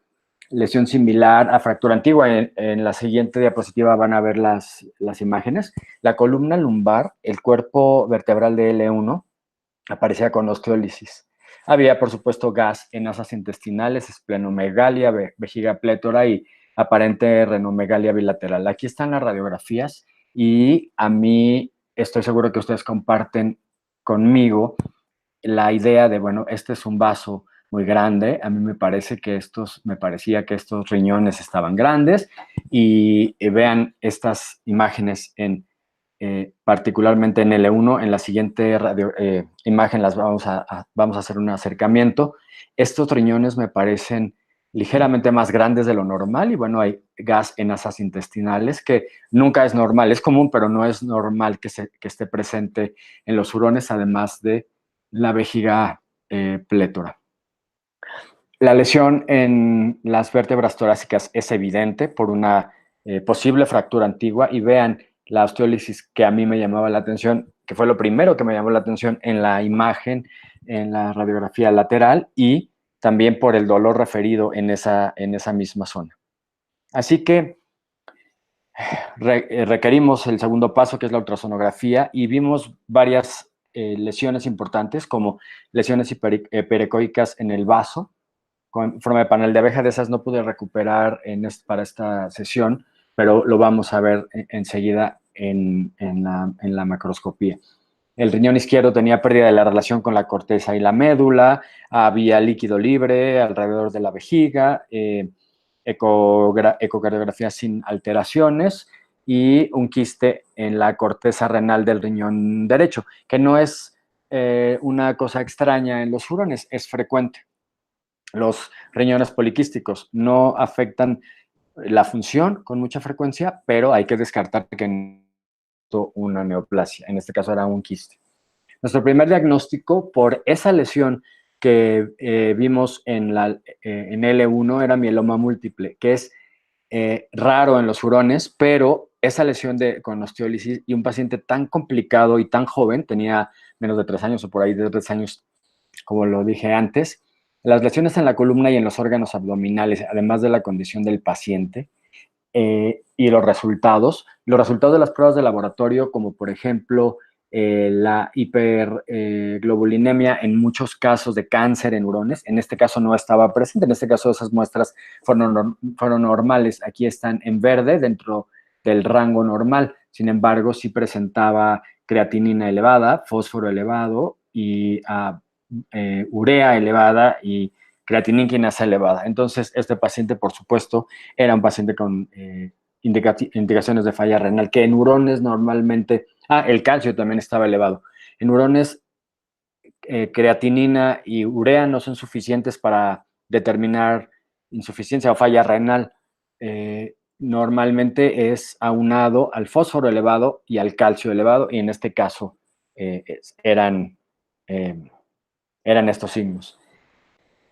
lesión similar a fractura antigua. En la siguiente diapositiva van a ver las imágenes. La columna lumbar, el cuerpo vertebral de L1, aparecía con osteólisis. Había, por supuesto, gas en asas intestinales, esplenomegalia, vejiga plétora y aparente renomegalia bilateral. Aquí están las radiografías y a mí estoy seguro que ustedes comparten conmigo la idea de, bueno, este es un vaso muy grande. A mí me parecía que estos riñones estaban grandes y vean estas imágenes particularmente en L1. En la siguiente imagen vamos a hacer un acercamiento. Estos riñones me parecen ligeramente más grandes de lo normal y bueno, hay gas en asas intestinales que nunca es normal, es común, pero no es normal que esté presente en los hurones, además de la vejiga plétora. La lesión en las vértebras torácicas es evidente por una posible fractura antigua y vean la osteólisis que a mí me llamaba la atención, que fue lo primero que me llamó la atención en la imagen, en la radiografía lateral y también por el dolor referido en esa misma zona. Así que requerimos el segundo paso, que es la ultrasonografía, y vimos varias lesiones importantes como lesiones hiperecoicas en el vaso, con forma de panel de abeja. De esas no pude recuperar para esta sesión, pero lo vamos a ver enseguida en la macroscopía. El riñón izquierdo tenía pérdida de la relación con la corteza y la médula, había líquido libre alrededor de la vejiga, ecocardiografía sin alteraciones y un quiste en la corteza renal del riñón derecho, que no es una cosa extraña en los hurones, es frecuente. Los riñones poliquísticos no afectan la función con mucha frecuencia, pero hay que descartar que no una neoplasia. En este caso era un quiste. Nuestro primer diagnóstico por esa lesión que vimos en L1 era mieloma múltiple, que es raro en los hurones, pero esa lesión con osteólisis y un paciente tan complicado y tan joven, tenía menos de 3 años o por ahí de 3 años, como lo dije antes. Las lesiones en la columna y en los órganos abdominales, además de la condición del paciente, y los resultados. Los resultados de las pruebas de laboratorio, como por ejemplo la hiperglobulinemia en muchos casos de cáncer en neurones, en este caso no estaba presente, en este caso esas muestras fueron normales, aquí están en verde dentro del rango normal, sin embargo sí presentaba creatinina elevada, fósforo elevado y urea elevada y creatinina quinasa elevada. Entonces, este paciente, por supuesto, era un paciente con indicaciones de falla renal, que en hurones normalmente, el calcio también estaba elevado. En hurones, creatinina y urea no son suficientes para determinar insuficiencia o falla renal. Normalmente es aunado al fósforo elevado y al calcio elevado, y en este caso eran, eran estos signos.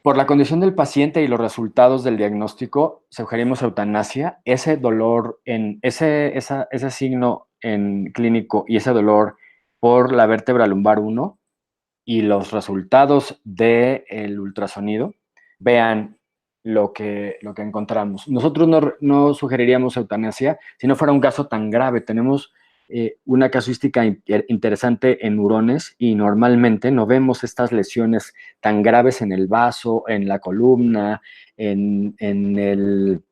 Por la condición del paciente y los resultados del diagnóstico, sugerimos eutanasia. Ese dolor, ese signo en clínico y ese dolor por la vértebra lumbar 1 y los resultados del ultrasonido, vean lo que encontramos. Nosotros no sugeriríamos eutanasia si no fuera un caso tan grave. Tenemos una casuística interesante en neurones y normalmente no vemos estas lesiones tan graves en el vaso, en la columna, en el...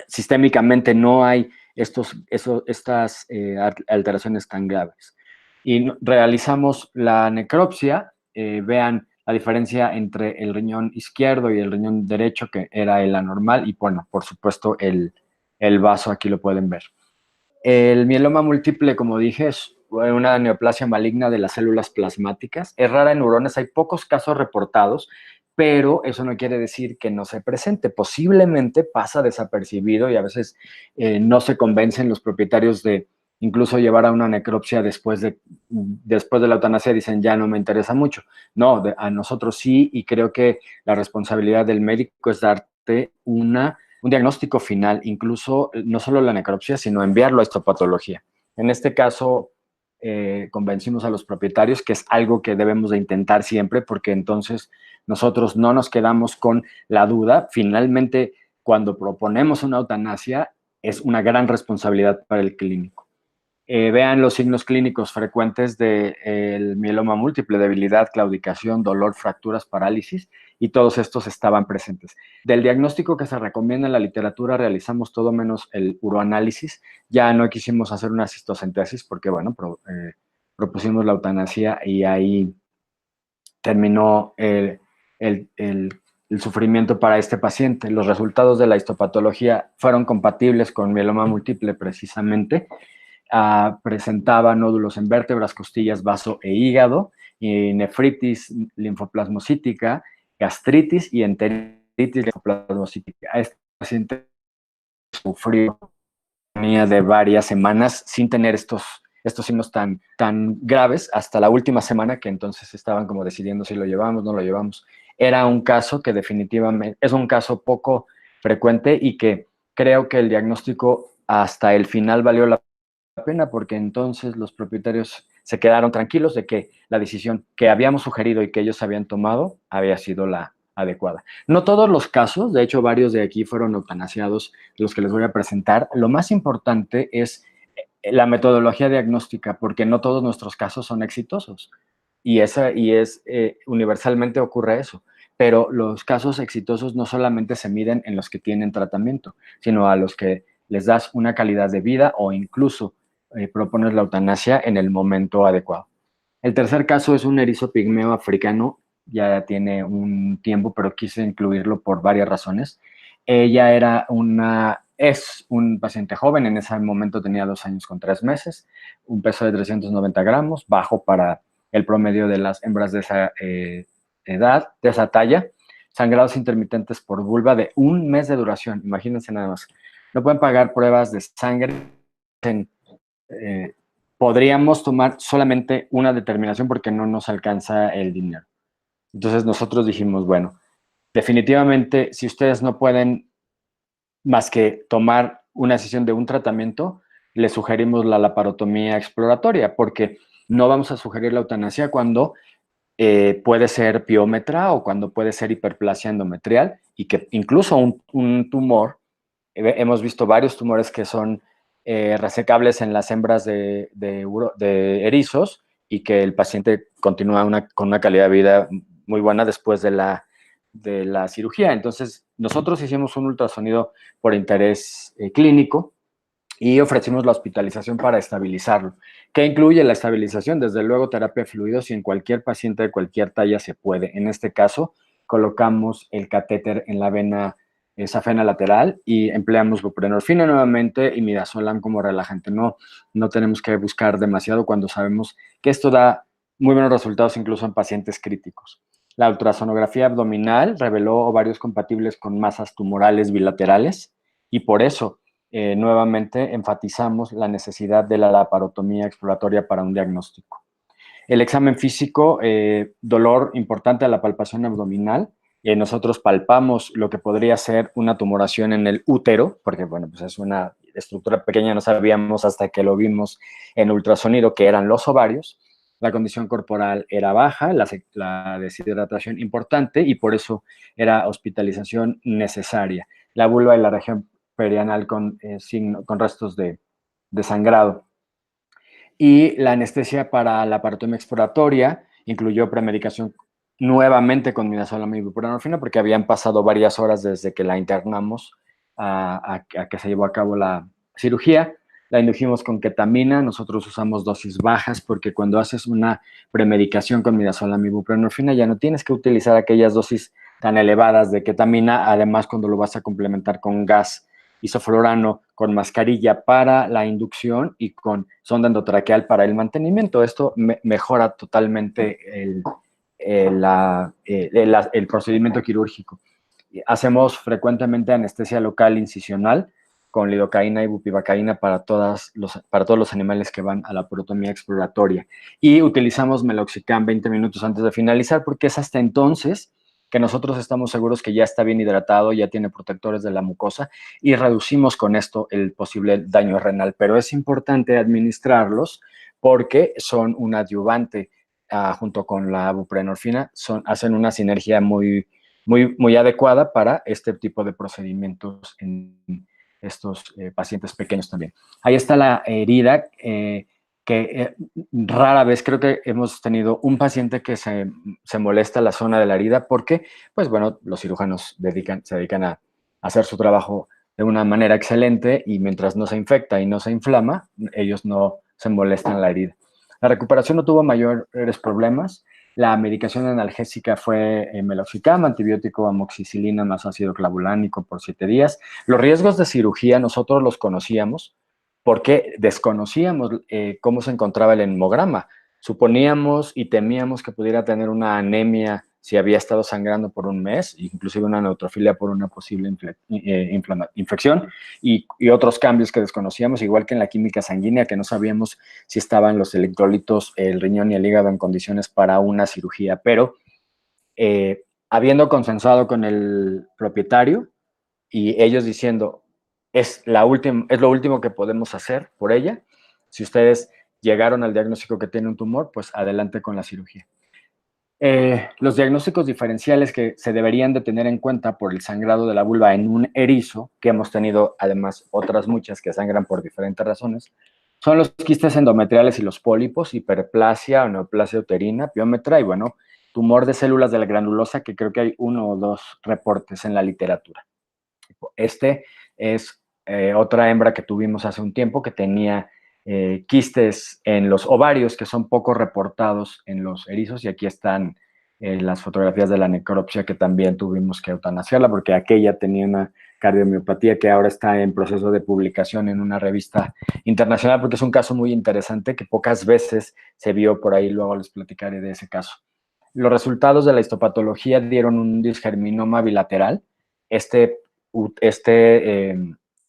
Sistémicamente no hay estas alteraciones tan graves. Y realizamos la necropsia, vean la diferencia entre el riñón izquierdo y el riñón derecho, que era el anormal, y bueno, por supuesto el vaso aquí lo pueden ver. El mieloma múltiple, como dije, es una neoplasia maligna de las células plasmáticas. Es rara en neurones, hay pocos casos reportados, pero eso no quiere decir que no se presente. Posiblemente pasa desapercibido y a veces no se convencen los propietarios de incluso llevar a una necropsia después de la eutanasia, dicen ya no me interesa mucho. No, a nosotros sí, y creo que la responsabilidad del médico es darte un diagnóstico final, incluso no solo la necropsia, sino enviarlo a histopatología. En este caso, convencimos a los propietarios que es algo que debemos de intentar siempre, porque entonces nosotros no nos quedamos con la duda. Finalmente, cuando proponemos una eutanasia, es una gran responsabilidad para el clínico. Vean los signos clínicos frecuentes del mieloma múltiple: debilidad, claudicación, dolor, fracturas, parálisis, y todos estos estaban presentes. Del diagnóstico que se recomienda en la literatura realizamos todo menos el uroanálisis. Ya no quisimos hacer una cistocentesis porque, bueno, propusimos la eutanasia y ahí terminó el sufrimiento para este paciente. Los resultados de la histopatología fueron compatibles con mieloma múltiple precisamente. Presentaba nódulos en vértebras, costillas, vaso e hígado, y nefritis linfoplasmocítica, gastritis y enteritis linfoplasmocítica. Este paciente sufrió de varias semanas sin tener estos signos tan graves hasta la última semana, que entonces estaban como decidiendo si lo llevamos, no lo llevamos. Era un caso que definitivamente es un caso poco frecuente y que creo que el diagnóstico hasta el final valió la pena, porque entonces los propietarios se quedaron tranquilos de que la decisión que habíamos sugerido y que ellos habían tomado había sido la adecuada. No todos los casos, de hecho varios de aquí fueron eutanasiados, los que les voy a presentar. Lo más importante es la metodología diagnóstica, porque no todos nuestros casos son exitosos y universalmente ocurre eso. Pero los casos exitosos no solamente se miden en los que tienen tratamiento, sino a los que les das una calidad de vida o incluso propones la eutanasia en el momento adecuado. El tercer caso es un erizo pigmeo africano, ya tiene un tiempo, pero quise incluirlo por varias razones. Ella es un paciente joven, en ese momento tenía 2 años con 3 meses, un peso de 390 gramos, bajo para el promedio de las hembras de esa edad, de esa talla, sangrados intermitentes por vulva de 1 mes de duración, imagínense nada más. No pueden pagar pruebas de sangre. Podríamos tomar solamente una determinación porque no nos alcanza el dinero. Entonces nosotros dijimos, bueno, definitivamente si ustedes no pueden más que tomar una decisión de un tratamiento, les sugerimos la laparotomía exploratoria, porque no vamos a sugerir la eutanasia cuando puede ser piómetra o cuando puede ser hiperplasia endometrial, y que incluso un tumor hemos visto varios tumores que son resecables en las hembras de erizos y que el paciente continúa con una calidad de vida muy buena después de la cirugía. Entonces, nosotros hicimos un ultrasonido por interés clínico y ofrecimos la hospitalización para estabilizarlo. ¿Qué incluye la estabilización? Desde luego, terapia de fluidos y en cualquier paciente de cualquier talla se puede. En este caso, colocamos el catéter en la vena safena lateral y empleamos buprenorfina nuevamente y midazolam como relajante. No tenemos que buscar demasiado cuando sabemos que esto da muy buenos resultados incluso en pacientes críticos. La ultrasonografía abdominal reveló ovarios compatibles con masas tumorales bilaterales y por eso nuevamente enfatizamos la necesidad de la laparotomía exploratoria para un diagnóstico. El examen físico, dolor importante a la palpación abdominal. Nosotros palpamos lo que podría ser una tumoración en el útero, porque bueno, pues es una estructura pequeña, no sabíamos hasta que lo vimos en ultrasonido que eran los ovarios. La condición corporal era baja, la deshidratación importante y por eso era hospitalización necesaria. La vulva y la región perianal con restos de sangrado. Y la anestesia para la parotomía exploratoria incluyó premedicación nuevamente con midazolam y buprenorfina porque habían pasado varias horas desde que la internamos a que se llevó a cabo la cirugía. La indujimos con ketamina, nosotros usamos dosis bajas porque cuando haces una premedicación con midazolam y buprenorfina ya no tienes que utilizar aquellas dosis tan elevadas de ketamina, además cuando lo vas a complementar con gas isoflurano, con mascarilla para la inducción y con sonda endotraqueal para el mantenimiento. Esto mejora totalmente el procedimiento quirúrgico. Hacemos frecuentemente anestesia local incisional con lidocaína y bupivacaína para todos los animales que van a la porotomía exploratoria. Y utilizamos meloxicam 20 minutos antes de finalizar porque es hasta entonces que nosotros estamos seguros que ya está bien hidratado, ya tiene protectores de la mucosa y reducimos con esto el posible daño renal. Pero es importante administrarlos porque son un adyuvante junto con la buprenorfina, hacen una sinergia muy adecuada para este tipo de procedimientos en estos pacientes pequeños también. Ahí está la herida que rara vez creo que hemos tenido un paciente que se molesta la zona de la herida porque, pues bueno, los cirujanos se dedican a hacer su trabajo de una manera excelente y mientras no se infecta y no se inflama, ellos no se molestan la herida. La recuperación no tuvo mayores problemas. La medicación analgésica fue meloxicam, antibiótico amoxicilina más ácido clavulánico por 7 días. Los riesgos de cirugía nosotros los conocíamos porque desconocíamos cómo se encontraba el hemograma. Suponíamos y temíamos que pudiera tener una anemia si había estado sangrando por un mes, inclusive una neutrofilia por una posible infección y otros cambios que desconocíamos, igual que en la química sanguínea, que no sabíamos si estaban los electrolitos, el riñón y el hígado en condiciones para una cirugía, pero habiendo consensuado con el propietario y ellos diciendo, es lo último que podemos hacer por ella, si ustedes llegaron al diagnóstico que tiene un tumor, pues adelante con la cirugía. Los diagnósticos diferenciales que se deberían de tener en cuenta por el sangrado de la vulva en un erizo, que hemos tenido además otras muchas que sangran por diferentes razones, son los quistes endometriales y los pólipos, hiperplasia o neoplasia uterina, piómetra y bueno, tumor de células de la granulosa, que creo que hay 1 o 2 reportes en la literatura. Este es otra hembra que tuvimos hace un tiempo que tenía quistes en los ovarios que son poco reportados en los erizos y aquí están las fotografías de la necropsia que también tuvimos que eutanasiarla porque aquella tenía una cardiomiopatía que ahora está en proceso de publicación en una revista internacional porque es un caso muy interesante que pocas veces se vio por ahí, luego les platicaré de ese caso. Los resultados de la histopatología dieron un disgerminoma bilateral. Este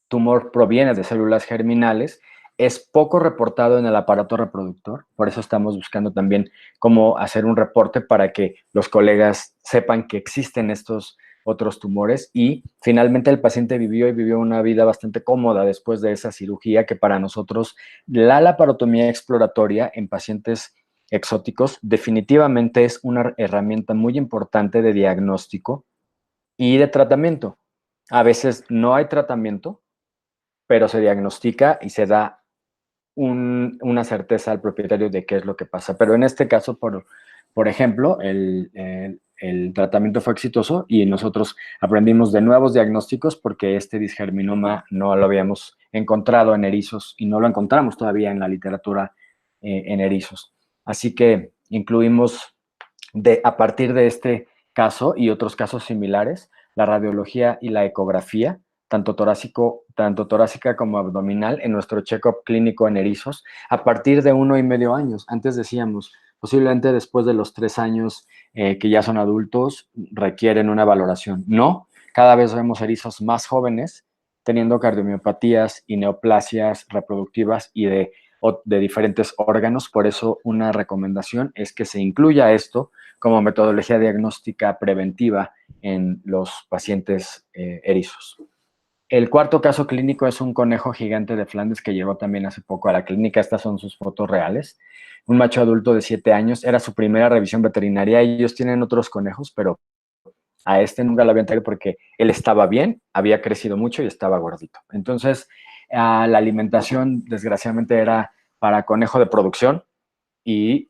tumor proviene de células germinales, es poco reportado en el aparato reproductor, por eso estamos buscando también cómo hacer un reporte para que los colegas sepan que existen estos otros tumores y finalmente el paciente vivió una vida bastante cómoda después de esa cirugía que para nosotros la laparotomía exploratoria en pacientes exóticos definitivamente es una herramienta muy importante de diagnóstico y de tratamiento. A veces no hay tratamiento, pero se diagnostica y se da una certeza al propietario de qué es lo que pasa. Pero en este caso, por ejemplo, el tratamiento fue exitoso y nosotros aprendimos de nuevos diagnósticos porque este disgerminoma no lo habíamos encontrado en erizos y no lo encontramos todavía en la literatura en erizos. Así que incluimos a partir de este caso y otros casos similares, la radiología y la ecografía, tanto torácica como abdominal, en nuestro check-up clínico en erizos, a partir de 1,5 años. Antes decíamos, posiblemente después de los 3 años que ya son adultos, requieren una valoración. No, cada vez vemos erizos más jóvenes teniendo cardiomiopatías y neoplasias reproductivas y de diferentes órganos. Por eso una recomendación es que se incluya esto como metodología diagnóstica preventiva en los pacientes erizos. El cuarto caso clínico es un conejo gigante de Flandes que llegó también hace poco a la clínica. Estas son sus fotos reales. Un macho adulto de 7 años. Era su primera revisión veterinaria. Ellos tienen otros conejos, pero a este nunca lo habían traído porque él estaba bien, había crecido mucho y estaba gordito. Entonces, la alimentación, desgraciadamente, era para conejo de producción y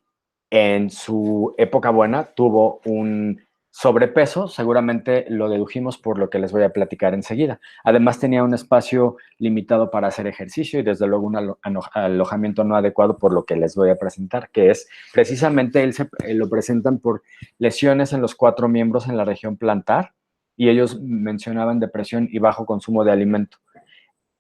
en su época buena tuvo un sobrepeso, seguramente lo dedujimos por lo que les voy a platicar enseguida. Además tenía un espacio limitado para hacer ejercicio y desde luego un alojamiento no adecuado por lo que les voy a presentar, que es precisamente lo presentan por lesiones en los 4 miembros en la región plantar y ellos mencionaban depresión y bajo consumo de alimento.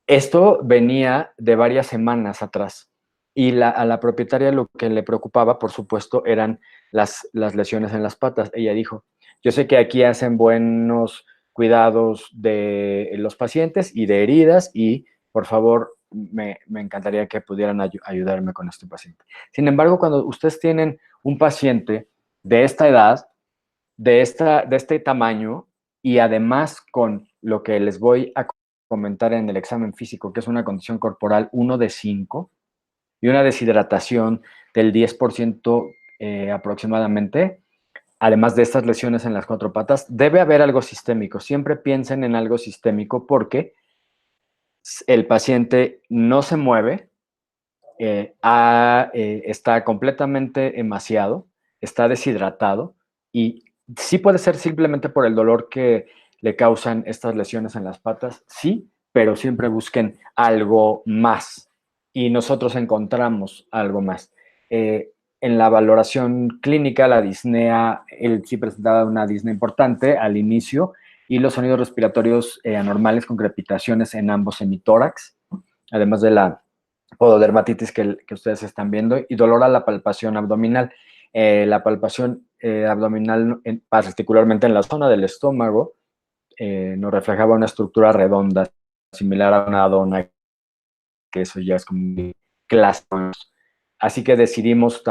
Esto venía de varias semanas atrás y a la propietaria lo que le preocupaba, por supuesto, eran las lesiones en las patas. Ella dijo, yo sé que aquí hacen buenos cuidados de los pacientes y de heridas y por favor me encantaría que pudieran ayudarme con este paciente. Sin embargo, cuando ustedes tienen un paciente de esta edad, de este tamaño y además con lo que les voy a comentar en el examen físico, que es una condición corporal 1 de 5 y una deshidratación del 10% aproximadamente, además de estas lesiones en las 4 patas, debe haber algo sistémico. Siempre piensen en algo sistémico porque el paciente no se mueve, está completamente emaciado, está deshidratado y sí puede ser simplemente por el dolor que le causan estas lesiones en las patas, sí, pero siempre busquen algo más y nosotros encontramos algo más. En la valoración clínica, la disnea, él sí presentaba una disnea importante al inicio y los sonidos respiratorios anormales con crepitaciones en ambos semitórax, además de la pododermatitis que ustedes están viendo y dolor a la palpación abdominal. La palpación abdominal, particularmente en la zona del estómago, nos reflejaba una estructura redonda, similar a una dona, que eso ya es como clásico. Así que decidimos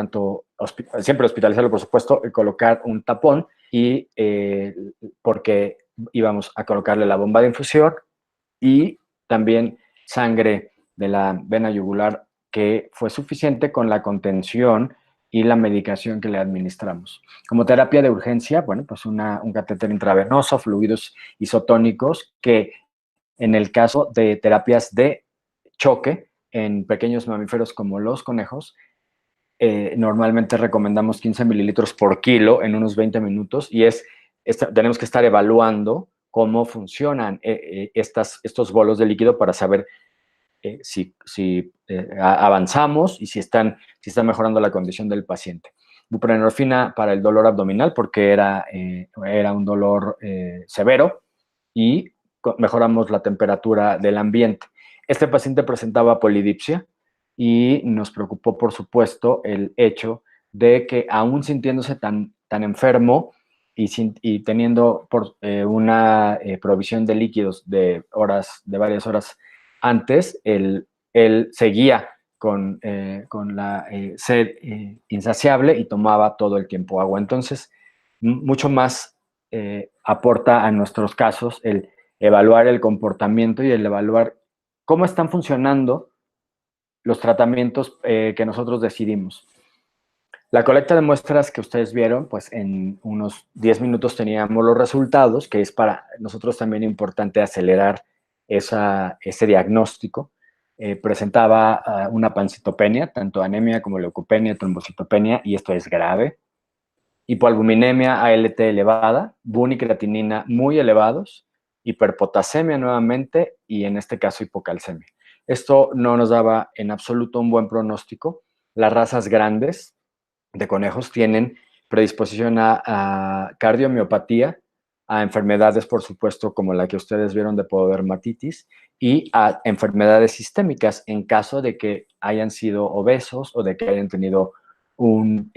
siempre hospitalizarlo, por supuesto, y colocar un tapón y porque íbamos a colocarle la bomba de infusión y también sangre de la vena yugular que fue suficiente con la contención y la medicación que le administramos. Como terapia de urgencia, bueno, pues un catéter intravenoso, fluidos isotónicos, que en el caso de terapias de choque en pequeños mamíferos como los conejos, normalmente recomendamos 15 mililitros por kilo en unos 20 minutos y tenemos que estar evaluando cómo funcionan estos bolos de líquido para saber si avanzamos y si están mejorando la condición del paciente. Buprenorfina para el dolor abdominal porque era un dolor severo y mejoramos la temperatura del ambiente. Este paciente presentaba polidipsia y nos preocupó, por supuesto, el hecho de que aún sintiéndose tan enfermo y teniendo una provisión de líquidos de varias horas antes, él seguía con la sed insaciable y tomaba todo el tiempo agua. Entonces, mucho más aporta a nuestros casos el evaluar el comportamiento y el evaluar cómo están funcionando los tratamientos que nosotros decidimos. La colecta de muestras que ustedes vieron, pues en unos 10 minutos teníamos los resultados, que es para nosotros también importante acelerar ese diagnóstico. Presentaba una pancitopenia, tanto anemia como leucopenia, trombocitopenia, y esto es grave. Hipoalbuminemia, ALT elevada, BUN y creatinina muy elevados, hiperpotasemia nuevamente y en este caso hipocalcemia. Esto no nos daba en absoluto un buen pronóstico. Las razas grandes de conejos tienen predisposición a cardiomiopatía, a enfermedades, por supuesto, como la que ustedes vieron de pododermatitis, y a enfermedades sistémicas en caso de que hayan sido obesos o de que hayan tenido un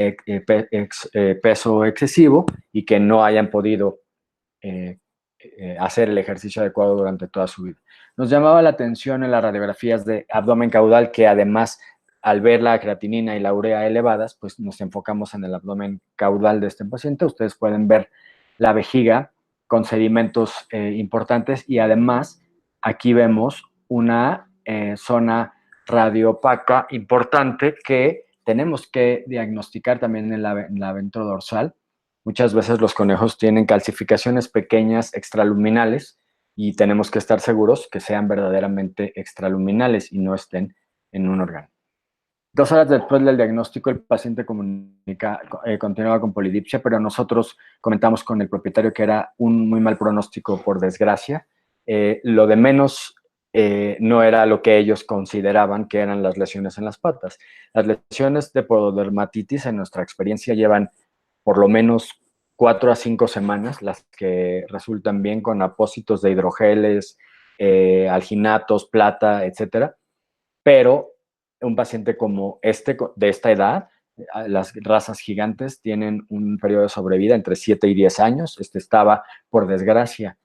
peso excesivo y que no hayan podido hacer el ejercicio adecuado durante toda su vida. Nos llamaba la atención en las radiografías de abdomen caudal que además al ver la creatinina y la urea elevadas, pues nos enfocamos en el abdomen caudal de este paciente. Ustedes pueden ver la vejiga con sedimentos importantes y además aquí vemos una zona radiopaca importante que tenemos que diagnosticar también en la ventrodorsal. Muchas veces los conejos tienen calcificaciones pequeñas extraluminales y tenemos que estar seguros que sean verdaderamente extraluminales y no estén en un órgano. 2 horas después del diagnóstico, el paciente continuaba con polidipsia, pero nosotros comentamos con el propietario que era un muy mal pronóstico, por desgracia. Lo de menos no era lo que ellos consideraban que eran las lesiones en las patas. Las lesiones de pododermatitis, en nuestra experiencia, llevan por lo menos 4 a 5 semanas, las que resultan bien con apósitos de hidrogeles, alginatos, plata, etcétera. Pero un paciente como este, de esta edad, las razas gigantes tienen un periodo de sobrevida entre 7 y 10 años. Este estaba, por desgracia,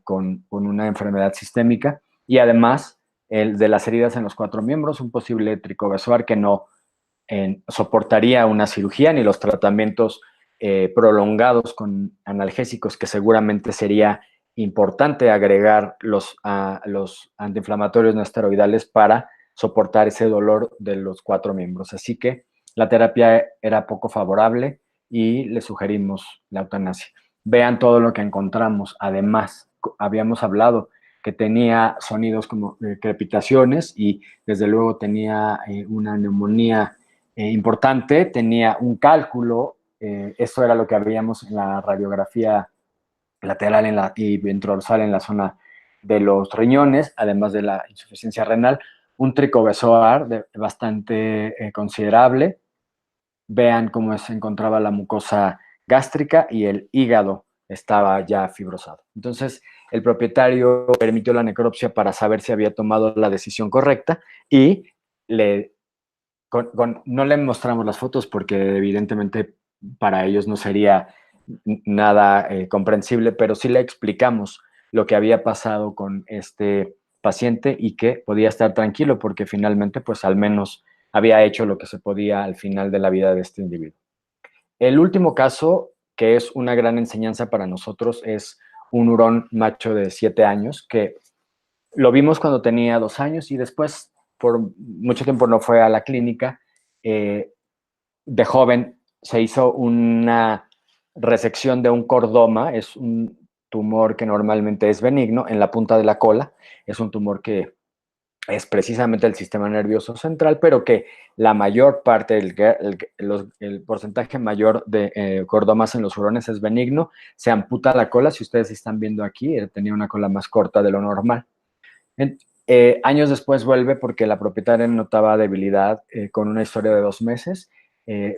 con una enfermedad sistémica y además el de las heridas en los 4 miembros, un posible tricobezoar que no soportaría una cirugía ni los tratamientos prolongados con analgésicos, que seguramente sería importante agregar los antiinflamatorios no esteroidales para soportar ese dolor de los 4 miembros. Así que la terapia era poco favorable y le sugerimos la eutanasia. Vean todo lo que encontramos. Además, habíamos hablado que tenía sonidos como crepitaciones y desde luego tenía una neumonía importante, tenía un cálculo, esto era lo que veíamos en la radiografía lateral y ventrodorsal en la zona de los riñones, además de la insuficiencia renal, un tricobezoar bastante considerable. Vean cómo se encontraba la mucosa gástrica y el hígado estaba ya fibrosado. Entonces, el propietario permitió la necropsia para saber si había tomado la decisión correcta y no le mostramos las fotos porque evidentemente para ellos no sería nada comprensible, pero sí le explicamos lo que había pasado con este paciente y que podía estar tranquilo porque finalmente pues al menos había hecho lo que se podía al final de la vida de este individuo. El último caso, que es una gran enseñanza para nosotros, es un hurón macho de 7 años que lo vimos cuando tenía 2 años y después por mucho tiempo no fue a la clínica. De joven se hizo una resección de un cordoma, es un tumor que normalmente es benigno en la punta de la cola, es un tumor que es precisamente el sistema nervioso central, pero que la mayor parte, el porcentaje mayor de cordomas en los hurones es benigno, se amputa la cola, si ustedes están viendo aquí, tenía una cola más corta de lo normal. Años después vuelve porque la propietaria notaba debilidad con una historia de 2 meses.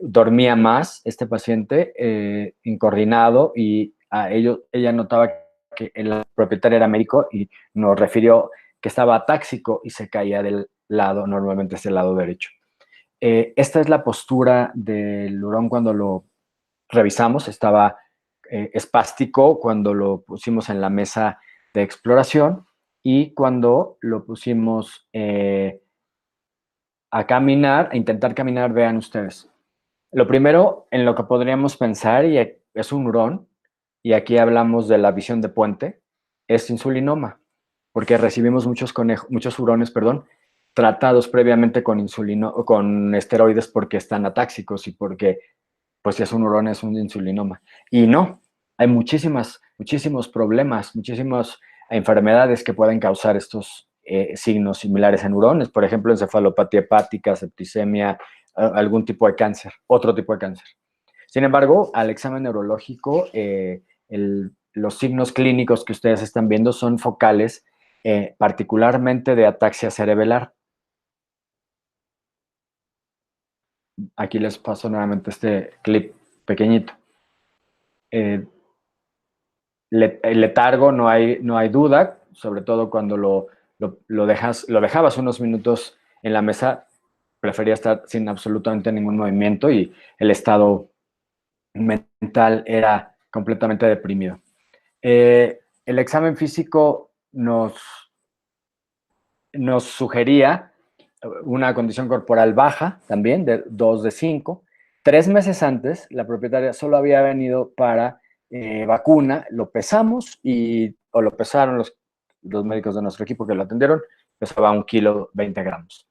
Dormía más este paciente, incoordinado, y ella notaba que el propietario era médico y nos refirió que estaba atáxico y se caía del lado, normalmente es el lado derecho. Esta es la postura del hurón cuando lo revisamos, estaba espástico cuando lo pusimos en la mesa de exploración y cuando lo pusimos a caminar, a intentar caminar, vean ustedes. Lo primero en lo que podríamos pensar, y es un hurón, y aquí hablamos de la visión de puente, es insulinoma, porque recibimos muchos hurones, tratados previamente con con esteroides porque están atáxicos y porque, pues si es un hurón, es un insulinoma. Y no, hay muchísimos problemas, muchísimas enfermedades que pueden causar estos signos similares en hurones, por ejemplo, encefalopatía hepática, septicemia, algún tipo de cáncer, otro tipo de cáncer. Sin embargo, al examen neurológico, los signos clínicos que ustedes están viendo son focales, particularmente de ataxia cerebelar. Aquí les paso nuevamente este clip pequeñito. El letargo no hay duda, sobre todo cuando lo dejabas unos minutos en la mesa, prefería estar sin absolutamente ningún movimiento y el estado mental era completamente deprimido. El examen físico nos sugería una condición corporal baja, también, de 2 de 5. 3 meses antes, la propietaria solo había venido para vacuna, lo pesamos o lo pesaron los médicos de nuestro equipo que lo atendieron, pesaba 1 kilo 20 gramos.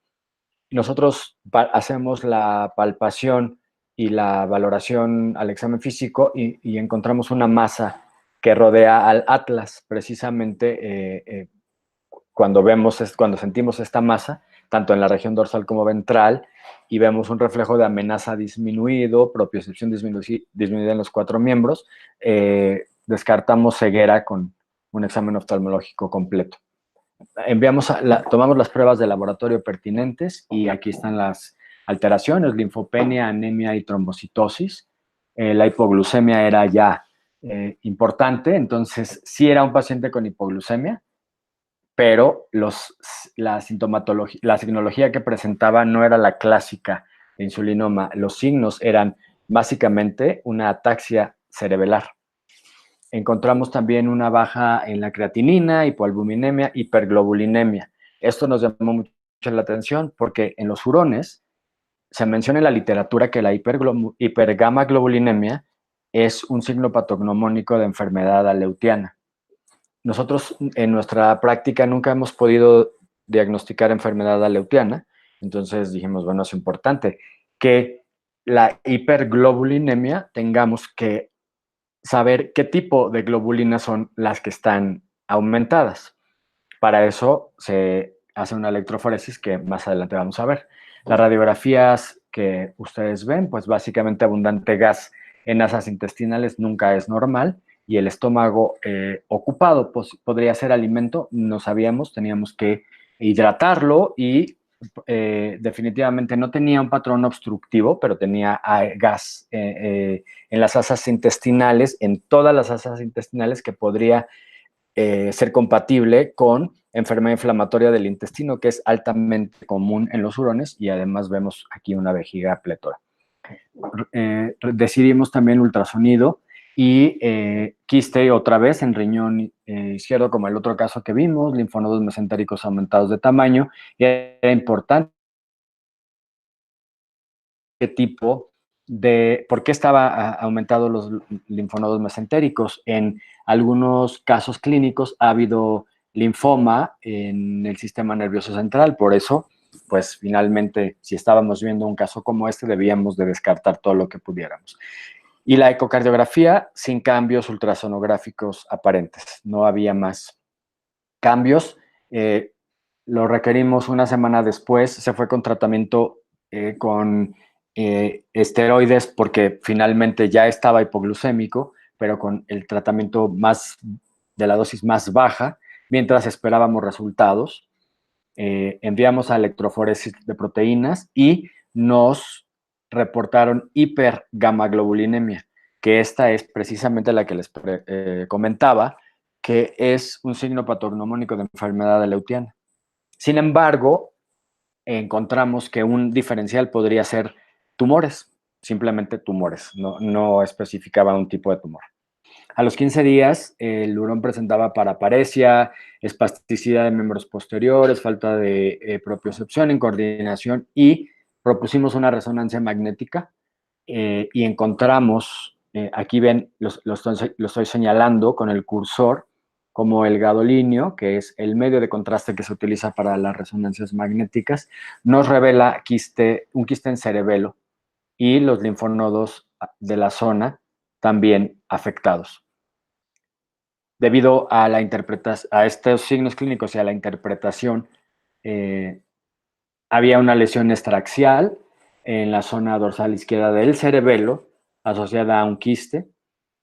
Nosotros hacemos la palpación y la valoración al examen físico y encontramos una masa que rodea al atlas, precisamente cuando sentimos esta masa, tanto en la región dorsal como ventral, y vemos un reflejo de amenaza disminuido, propiocepción disminuida en los 4 miembros, descartamos ceguera con un examen oftalmológico completo. Tomamos las pruebas de laboratorio pertinentes y aquí están las alteraciones: linfopenia, anemia y trombocitosis. La hipoglucemia era ya importante, entonces sí era un paciente con hipoglucemia, pero la signología que presentaba no era la clásica de insulinoma. Los signos eran básicamente una ataxia cerebelar. Encontramos también una baja en la creatinina, hipoalbuminemia, hiperglobulinemia. Esto nos llamó mucho la atención porque en los hurones se menciona en la literatura que la hipergamaglobulinemia es un signo patognomónico de enfermedad aleutiana. Nosotros en nuestra práctica nunca hemos podido diagnosticar enfermedad aleutiana, entonces dijimos, bueno, es importante que la hiperglobulinemia tengamos que saber qué tipo de globulinas son las que están aumentadas. Para eso se hace una electroforesis que más adelante vamos a ver. Las radiografías que ustedes ven, pues básicamente abundante gas en asas intestinales nunca es normal, y el estómago ocupado pues, podría ser alimento, no sabíamos, teníamos que hidratarlo y definitivamente no tenía un patrón obstructivo, pero tenía gas en las asas intestinales, en todas las asas intestinales, que podría ser compatible con enfermedad inflamatoria del intestino, que es altamente común en los hurones, y además vemos aquí una vejiga pletora. Decidimos también ultrasonido y quiste otra vez en riñón izquierdo, como el otro caso que vimos, linfonodos mesentéricos aumentados de tamaño, y era importante qué tipo por qué estaba aumentado los linfonodos mesentéricos. En algunos casos clínicos ha habido linfoma en el sistema nervioso central, por eso, pues finalmente, si estábamos viendo un caso como este, debíamos de descartar todo lo que pudiéramos. Y la ecocardiografía sin cambios ultrasonográficos aparentes, no había más cambios. Lo requerimos una semana después, se fue con tratamiento con esteroides porque finalmente ya estaba hipoglucémico, pero con el tratamiento de la dosis más baja, mientras esperábamos resultados. Enviamos a electroforesis de proteínas y nos reportaron hipergamaglobulinemia, que esta es precisamente la que les comentaba, que es un signo patognomónico de enfermedad aleutiana. Sin embargo, encontramos que un diferencial podría ser tumores, simplemente tumores, no especificaba un tipo de tumor. A los 15 días, el hurón presentaba paraparesia, espasticidad de miembros posteriores, falta de propiocepción, incoordinación, y propusimos una resonancia magnética y encontramos, aquí ven, lo estoy señalando con el cursor, como el gadolinio, que es el medio de contraste que se utiliza para las resonancias magnéticas, nos revela un quiste en cerebelo y los linfonodos de la zona también afectados. Debido a a estos signos clínicos y a la interpretación, había una lesión extraxial en la zona dorsal izquierda del cerebelo asociada a un quiste,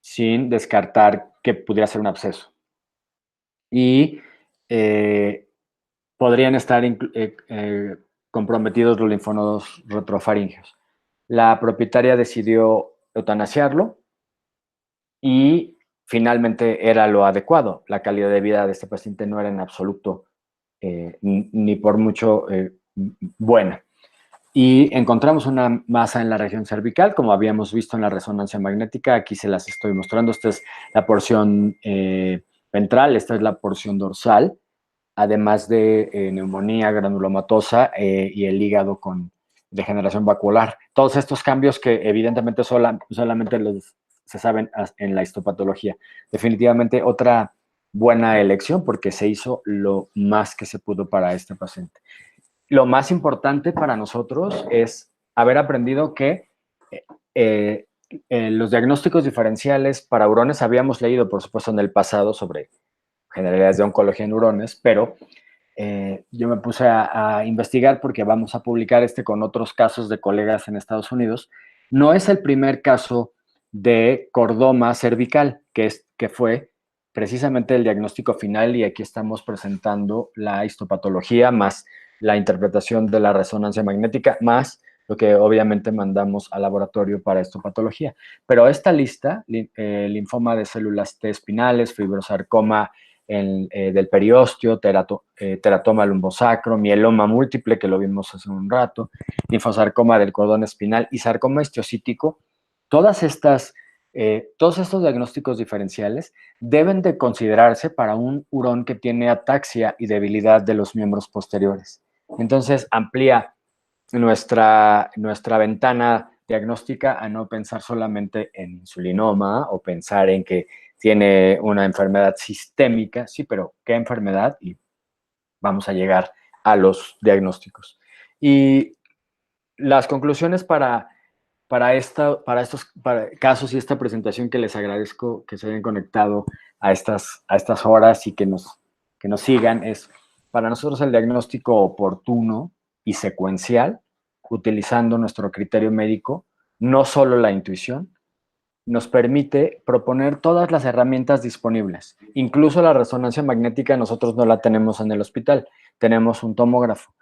sin descartar que pudiera ser un absceso. Y podrían estar comprometidos los linfonodos retrofaringeos. La propietaria decidió eutanasiarlo y finalmente era lo adecuado. La calidad de vida de este paciente no era en absoluto ni por mucho buena. Y encontramos una masa en la región cervical, como habíamos visto en la resonancia magnética. Aquí se las estoy mostrando. Esta es la porción ventral, esta es la porción dorsal, además de neumonía granulomatosa y el hígado con degeneración vacuolar. Todos estos cambios que evidentemente solamente se saben en la histopatología. Definitivamente otra buena elección porque se hizo lo más que se pudo para este paciente. Lo más importante para nosotros es haber aprendido que los diagnósticos diferenciales para hurones habíamos leído, por supuesto, en el pasado sobre generalidades de oncología en hurones, pero yo me puse a investigar porque vamos a publicar con otros casos de colegas en Estados Unidos. No es el primer caso de cordoma cervical, que fue precisamente el diagnóstico final, y aquí estamos presentando la histopatología más la interpretación de la resonancia magnética, más lo que obviamente mandamos al laboratorio para histopatología. Pero esta lista, linfoma de células T espinales, fibrosarcoma del periósteo, teratoma lumbosacro, mieloma múltiple, que lo vimos hace un rato, linfosarcoma del cordón espinal y sarcoma histiocítico, todos estos diagnósticos diferenciales deben de considerarse para un hurón que tiene ataxia y debilidad de los miembros posteriores. Entonces, amplía nuestra ventana diagnóstica a no pensar solamente en insulinoma o pensar en que tiene una enfermedad sistémica, sí, pero ¿qué enfermedad? Y vamos a llegar a los diagnósticos. Y las conclusiones para estos casos y esta presentación, que les agradezco que se hayan conectado a estas horas y que nos sigan, es para nosotros el diagnóstico oportuno y secuencial, utilizando nuestro criterio médico, no solo la intuición, nos permite proponer todas las herramientas disponibles. Incluso la resonancia magnética nosotros no la tenemos en el hospital, tenemos un tomógrafo.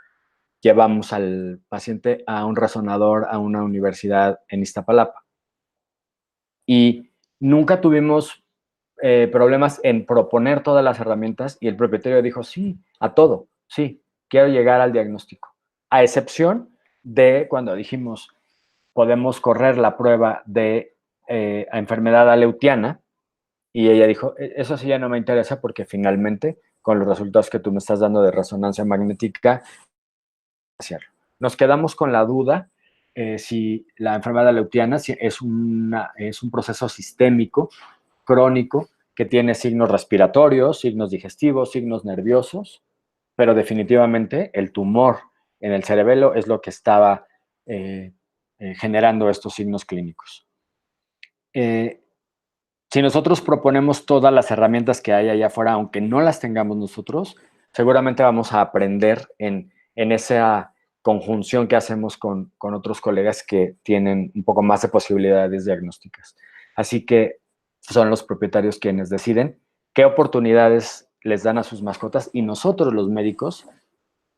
Llevamos al paciente a un resonador a una universidad en Iztapalapa. Y nunca tuvimos problemas en proponer todas las herramientas, y el propietario dijo sí a todo, sí, quiero llegar al diagnóstico. A excepción de cuando dijimos, podemos correr la prueba de enfermedad aleutiana, y ella dijo, eso sí ya no me interesa porque finalmente, con los resultados que tú me estás dando de resonancia magnética, nos quedamos con la duda si la enfermedad aleutiana es un proceso sistémico, crónico, que tiene signos respiratorios, signos digestivos, signos nerviosos, pero definitivamente el tumor en el cerebelo es lo que estaba generando estos signos clínicos. Si nosotros proponemos todas las herramientas que hay allá afuera, aunque no las tengamos nosotros, seguramente vamos a aprender en esa conjunción que hacemos con otros colegas que tienen un poco más de posibilidades diagnósticas. Así que son los propietarios quienes deciden qué oportunidades les dan a sus mascotas, y nosotros los médicos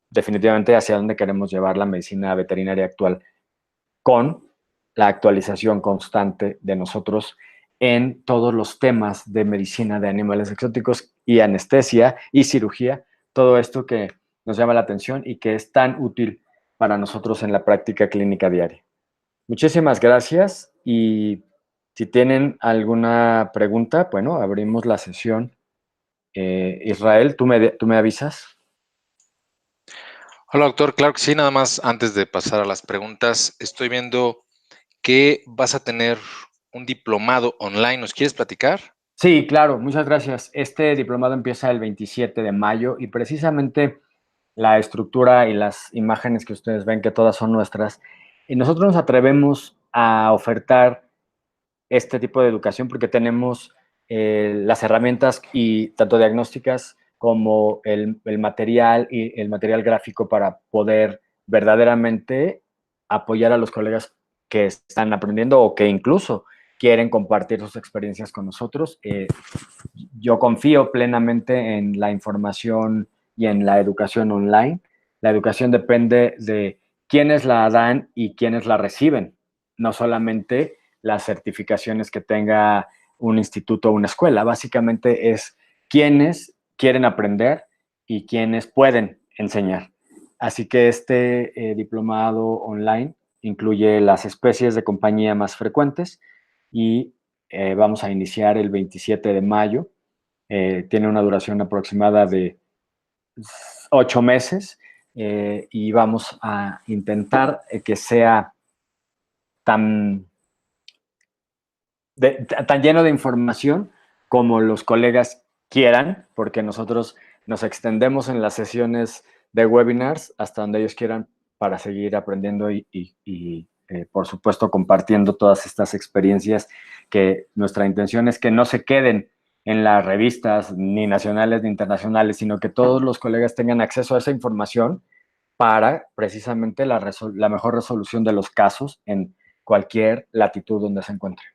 definitivamente hacia dónde queremos llevar la medicina veterinaria actual, con la actualización constante de nosotros en todos los temas de medicina de animales exóticos y anestesia y cirugía, todo esto que nos llama la atención y que es tan útil para nosotros en la práctica clínica diaria. Muchísimas gracias, y si tienen alguna pregunta, bueno, abrimos la sesión. Israel, ¿tú me avisas? Hola, doctor. Claro que sí. Nada más antes de pasar a las preguntas, estoy viendo que vas a tener un diplomado online. ¿Nos quieres platicar? Sí, claro, muchas gracias. Este diplomado empieza el 27 de mayo y precisamente la estructura y las imágenes que ustedes ven, que todas son nuestras, y nosotros nos atrevemos a ofertar este tipo de educación porque tenemos las herramientas y tanto diagnósticas como el material y el material gráfico para poder verdaderamente apoyar a los colegas que están aprendiendo o que incluso quieren compartir sus experiencias con nosotros. Yo confío plenamente en la información y en la educación online. La educación depende de quiénes la dan y quiénes la reciben, no solamente las certificaciones que tenga un instituto o una escuela. Básicamente es quiénes quieren aprender y quiénes pueden enseñar. Así que este diplomado online incluye las especies de compañía más frecuentes y vamos a iniciar el 27 de mayo. Tiene una duración aproximada de 8 meses y vamos a intentar que sea tan, tan lleno de información como los colegas quieran, porque nosotros nos extendemos en las sesiones de webinars hasta donde ellos quieran para seguir aprendiendo y por supuesto, compartiendo todas estas experiencias que nuestra intención es que no se queden en las revistas ni nacionales ni internacionales, sino que todos los colegas tengan acceso a esa información para precisamente la mejor resolución de los casos en cualquier latitud donde se encuentre.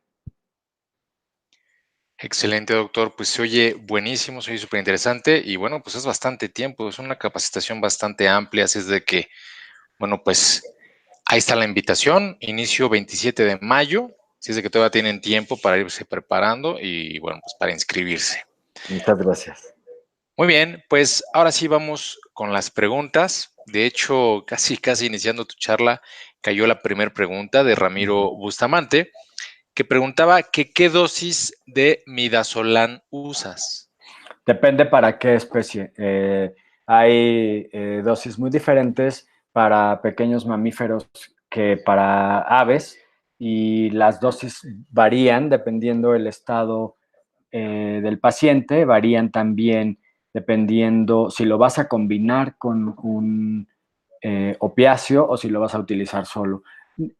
Excelente, doctor. Pues se oye buenísimo, se oye súper interesante y bueno, pues es bastante tiempo, es una capacitación bastante amplia, así es de que, bueno, pues ahí está la invitación, inicio 27 de mayo, así es de que todavía tienen tiempo para irse preparando y bueno, pues para inscribirse. Muchas gracias. Muy bien, pues ahora sí vamos con las preguntas. De hecho, casi iniciando tu charla, cayó la primera pregunta de Ramiro Bustamante, que preguntaba que qué dosis de midazolam usas. Depende para qué especie. Hay dosis muy diferentes para pequeños mamíferos que para aves y las dosis varían dependiendo del estado del paciente, varían también dependiendo si lo vas a combinar con un opiáceo o si lo vas a utilizar solo.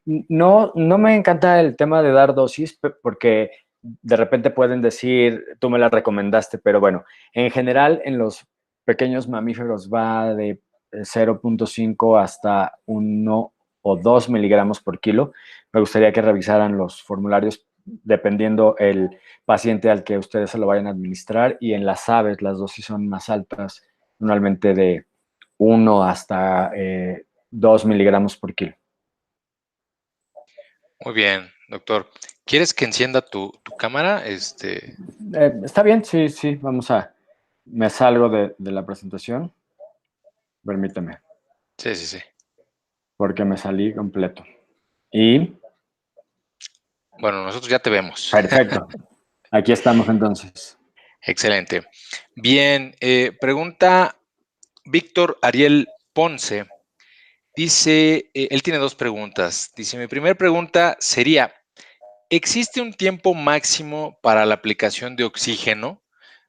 No, no me encanta el tema de dar dosis porque de repente pueden decir, tú me la recomendaste, pero bueno, en general en los pequeños mamíferos va de 0.5 hasta 1 o 2 miligramos por kilo. Me gustaría que revisaran los formularios dependiendo el paciente al que ustedes se lo vayan a administrar y en las aves las dosis son más altas, normalmente de 1 hasta 2 miligramos por kilo. Muy bien, doctor. ¿Quieres que encienda tu cámara? Está bien, sí, sí, vamos a... Me salgo de la presentación, permíteme, Sí, sí, sí. porque me salí completo. Y Bueno, nosotros ya te vemos. perfecto, aquí estamos entonces. Excelente. Bien, pregunta Víctor Ariel Ponce. Dice, él tiene dos preguntas. Dice, mi primera pregunta sería, ¿existe un tiempo máximo para la aplicación de oxígeno?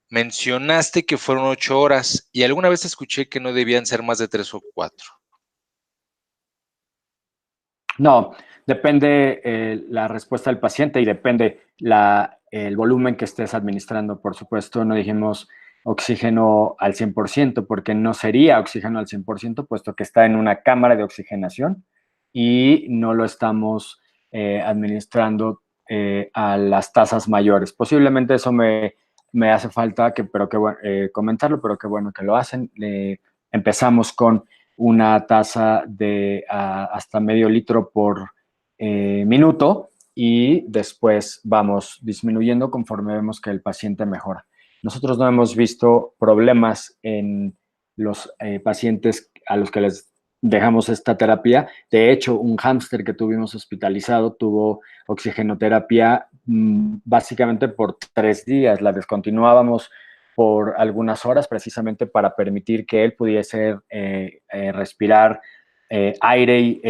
Mencionaste que fueron 8 horas y alguna vez escuché que no debían ser más de 3 o 4. No, depende la respuesta del paciente y depende el volumen que estés administrando. Por supuesto, no dijimos oxígeno al 100% porque no sería oxígeno al 100% puesto que está en una cámara de oxigenación y no lo estamos administrando a las tasas mayores. Posiblemente eso me hace falta, pero comentarlo, pero qué bueno que lo hacen. Empezamos con una tasa de hasta medio litro por minuto y después vamos disminuyendo conforme vemos que el paciente mejora. Nosotros no hemos visto problemas en los pacientes a los que les dejamos esta terapia. De hecho, un hámster que tuvimos hospitalizado tuvo oxigenoterapia básicamente por 3 días. La descontinuábamos por algunas horas precisamente para permitir que él pudiese respirar aire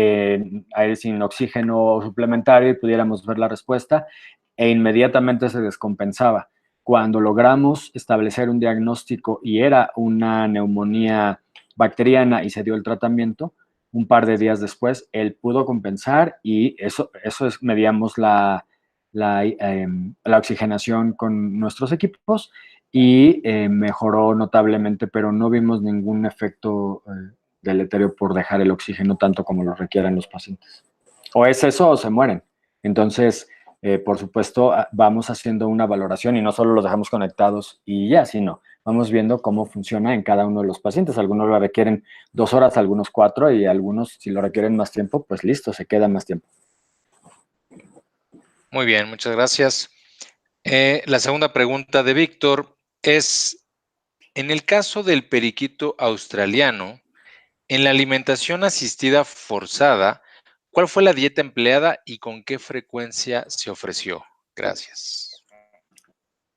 sin oxígeno suplementario y pudiéramos ver la respuesta e inmediatamente se descompensaba. Cuando logramos establecer un diagnóstico y era una neumonía bacteriana y se dio el tratamiento, un par de días después él pudo compensar y eso es, medíamos la oxigenación con nuestros equipos y mejoró notablemente, pero no vimos ningún efecto deleterio por dejar el oxígeno tanto como lo requieren los pacientes. O es eso o se mueren. Entonces, por supuesto, vamos haciendo una valoración y no solo los dejamos conectados y ya, sino vamos viendo cómo funciona en cada uno de los pacientes. Algunos lo requieren 2 horas, algunos 4 y algunos, si lo requieren más tiempo, pues listo, se queda más tiempo. Muy bien, muchas gracias. La segunda pregunta de Víctor es, en el caso del periquito australiano, en la alimentación asistida forzada, ¿cuál fue la dieta empleada y con qué frecuencia se ofreció? Gracias.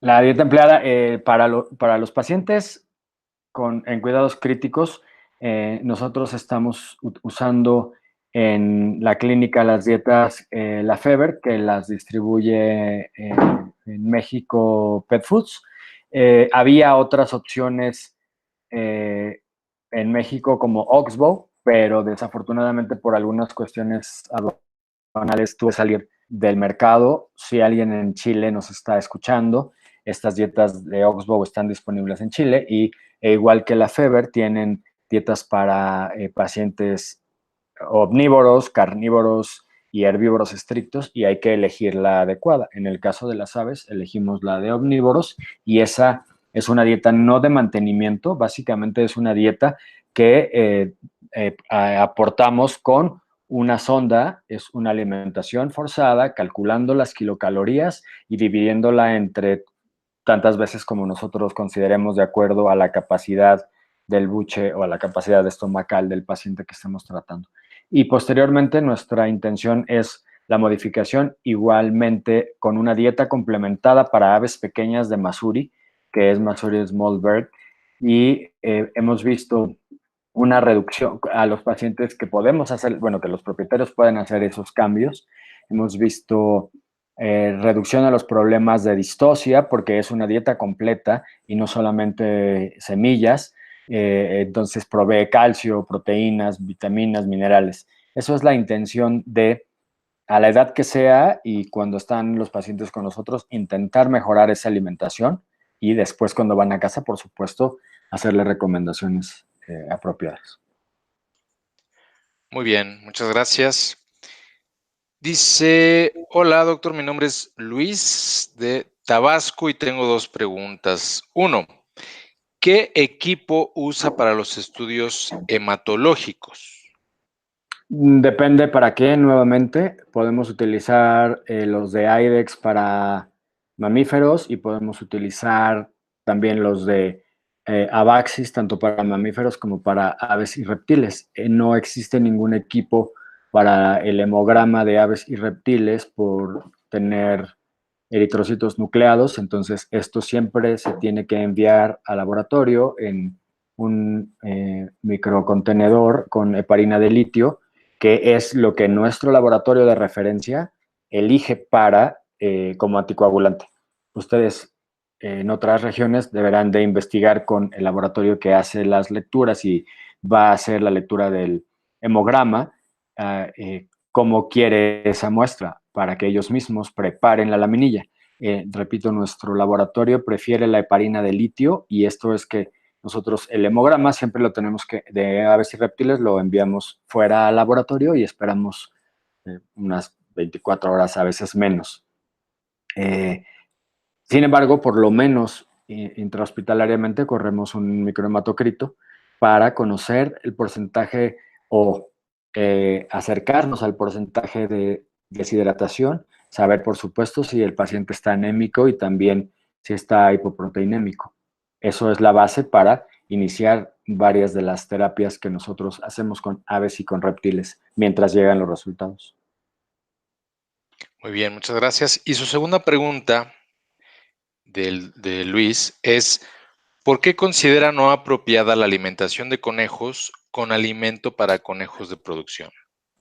La dieta empleada para los pacientes en cuidados críticos, nosotros estamos usando en la clínica las dietas La Fever, que las distribuye en México Pet Foods. Había otras opciones en México como Oxbow, pero desafortunadamente por algunas cuestiones aduanales tuve que salir del mercado. Si alguien en Chile nos está escuchando, estas dietas de Oxbow están disponibles en Chile y igual que la Fever, tienen dietas para pacientes omnívoros, carnívoros y herbívoros estrictos y hay que elegir la adecuada. En el caso de las aves, elegimos la de omnívoros y esa es una dieta no de mantenimiento, básicamente es una dieta que aportamos con una sonda, es una alimentación forzada, calculando las kilocalorías y dividiéndola entre tantas veces como nosotros consideremos de acuerdo a la capacidad del buche o a la capacidad estomacal del paciente que estemos tratando. Y posteriormente nuestra intención es la modificación igualmente con una dieta complementada para aves pequeñas de Masuri, que es Masuri Small Bird, y hemos visto una reducción a los pacientes que podemos hacer, bueno, que los propietarios pueden hacer esos cambios. Hemos visto reducción a los problemas de distosia, porque es una dieta completa y no solamente semillas. Entonces provee calcio, proteínas, vitaminas, minerales. Eso es la intención de, a la edad que sea y cuando están los pacientes con nosotros, intentar mejorar esa alimentación y después cuando van a casa, por supuesto, hacerle recomendaciones apropiadas. Muy bien, muchas gracias. Dice, hola doctor, mi nombre es Luis de Tabasco y tengo dos preguntas. Uno, ¿qué equipo usa para los estudios hematológicos? Depende para qué, nuevamente. Podemos utilizar los de IDEX para mamíferos y podemos utilizar también los de Abaxis, tanto para mamíferos como para aves y reptiles. No existe ningún equipo para el hemograma de aves y reptiles por tener eritrocitos nucleados, entonces esto siempre se tiene que enviar al laboratorio en un microcontenedor con heparina de litio, que es lo que nuestro laboratorio de referencia elige para como anticoagulante. Ustedes en otras regiones deberán de investigar con el laboratorio que hace las lecturas y va a hacer la lectura del hemograma, cómo quiere esa muestra para que ellos mismos preparen la laminilla. Repito, nuestro laboratorio prefiere la heparina de litio y esto es que nosotros el hemograma siempre lo tenemos que, de aves y reptiles, lo enviamos fuera al laboratorio y esperamos unas 24 horas, a veces menos. Sin embargo, por lo menos intrahospitalariamente corremos un microhematocrito para conocer el porcentaje o acercarnos al porcentaje de deshidratación, saber, por supuesto, si el paciente está anémico y también si está hipoproteinémico. Eso es la base para iniciar varias de las terapias que nosotros hacemos con aves y con reptiles mientras llegan los resultados. Muy bien, muchas gracias. Y su segunda pregunta de Luis es, ¿por qué considera no apropiada la alimentación de conejos con alimento para conejos de producción?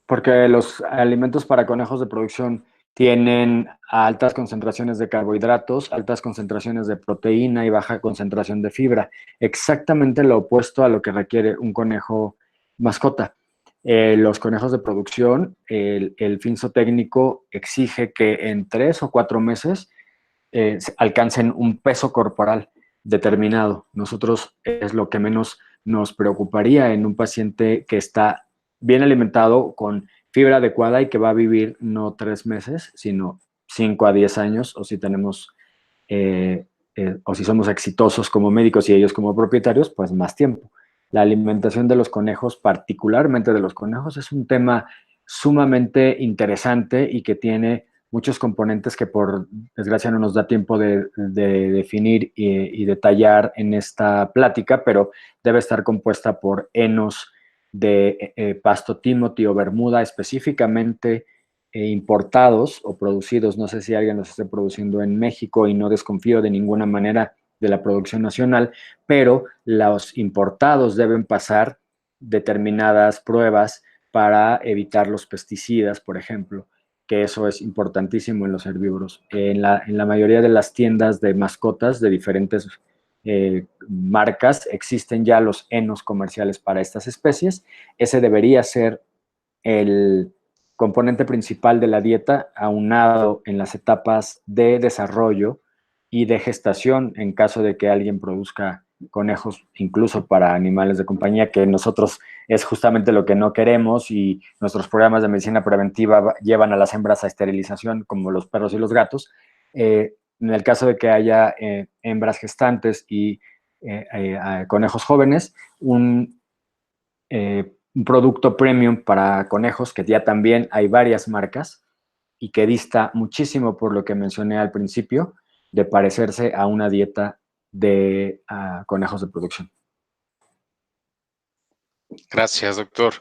Porque los alimentos para conejos de producción tienen altas concentraciones de carbohidratos, altas concentraciones de proteína y baja concentración de fibra. Exactamente lo opuesto a lo que requiere un conejo mascota. Los conejos de producción, el finso técnico exige que en 3 o 4 meses alcancen un peso corporal determinado. Nosotros es lo que menos nos preocuparía en un paciente que está bien alimentado con fibra adecuada y que va a vivir no 3 meses, sino 5 a 10 años, o si tenemos, o si somos exitosos como médicos y ellos como propietarios, pues más tiempo. La alimentación de los conejos, particularmente de los conejos, es un tema sumamente interesante y que tiene muchos componentes que por desgracia no nos da tiempo de definir y detallar en esta plática, pero debe estar compuesta por henos de pasto Timothy o Bermuda, específicamente importados o producidos. No sé si alguien los esté produciendo en México y no desconfío de ninguna manera de la producción nacional, pero los importados deben pasar determinadas pruebas para evitar los pesticidas, por ejemplo, que eso es importantísimo en los herbívoros. En la mayoría de las tiendas de mascotas de diferentes marcas existen ya los henos comerciales para estas especies. Ese debería ser el componente principal de la dieta, aunado en las etapas de desarrollo y de gestación, en caso de que alguien produzca conejos, incluso para animales de compañía, que nosotros es justamente lo que no queremos, y nuestros programas de medicina preventiva llevan a las hembras a esterilización, como los perros y los gatos. En el caso de que haya hembras gestantes y conejos jóvenes, un producto premium para conejos, que ya también hay varias marcas y que dista muchísimo, por lo que mencioné al principio, de parecerse a una dieta de conejos de producción. Gracias, doctor.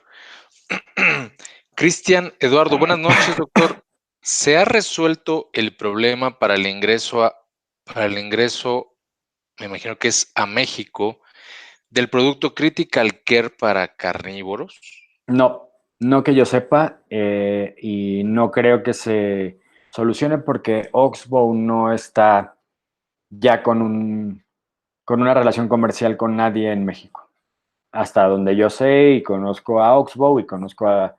Cristian Eduardo, buenas noches, doctor. ¿Se ha resuelto el problema para el ingreso, me imagino que es a México, del producto Critical Care para carnívoros? No, no que yo sepa, y no creo que se solucione porque Oxbow no está ya con una relación comercial con nadie en México. Hasta donde yo sé, y conozco a Oxbow y conozco a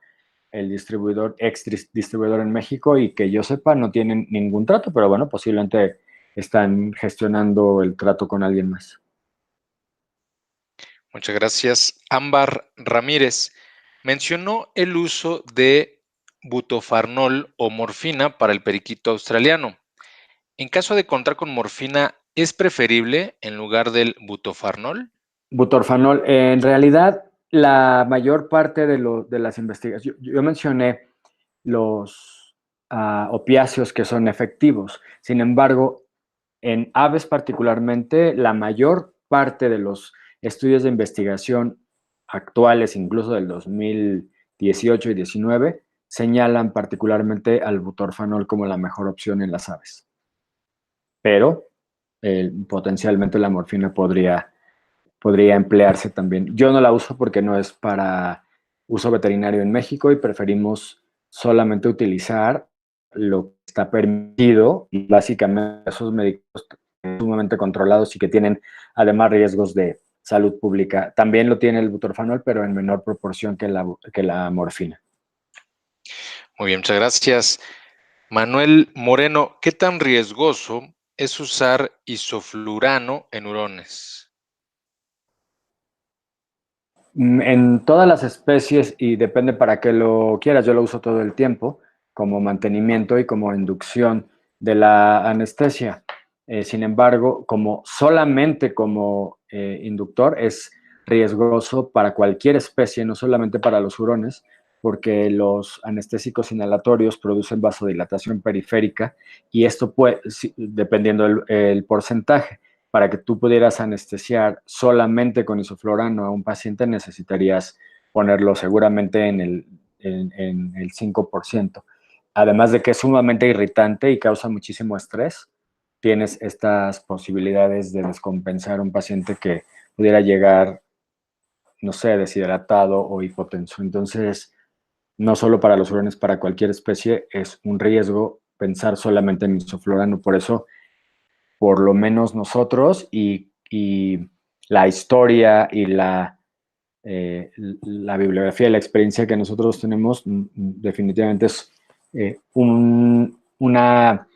el distribuidor, ex distribuidor en México, y que yo sepa no tienen ningún trato, pero bueno, posiblemente están gestionando el trato con alguien más. Muchas gracias. Ámbar Ramírez mencionó el uso de butofarnol o morfina para el periquito australiano. En caso de contar con morfina, ¿es preferible en lugar del butofarnol? Butorfanol, en realidad, la mayor parte de las investigaciones, yo mencioné los opiáceos que son efectivos. Sin embargo, en aves particularmente, la mayor parte de los estudios de investigación actuales, incluso del 2018 y 19, señalan particularmente al butorfanol como la mejor opción en las aves. Pero potencialmente la morfina podría emplearse también. Yo no la uso porque no es para uso veterinario en México y preferimos solamente utilizar lo que está permitido, y básicamente esos medicamentos sumamente controlados y que tienen además riesgos de salud pública. También lo tiene el butorfanol, pero en menor proporción que la morfina. Muy bien, muchas gracias. Manuel Moreno, ¿qué tan riesgoso es usar isoflurano en hurones? En todas las especies, y depende para qué lo quieras, yo lo uso todo el tiempo como mantenimiento y como inducción de la anestesia. Sin embargo, solamente como inductor, es riesgoso para cualquier especie, no solamente para los hurones, porque los anestésicos inhalatorios producen vasodilatación periférica, y esto puede, dependiendo el porcentaje. Para que tú pudieras anestesiar solamente con isoflurano a un paciente, necesitarías ponerlo seguramente en el 5%. Además de que es sumamente irritante y causa muchísimo estrés, tienes estas posibilidades de descompensar a un paciente que pudiera llegar, no sé, deshidratado o hipotenso. Entonces, no solo para los hurones, para cualquier especie es un riesgo pensar solamente en isoflurano. Por eso, por lo menos nosotros y la historia y la bibliografía y la experiencia que nosotros tenemos definitivamente es una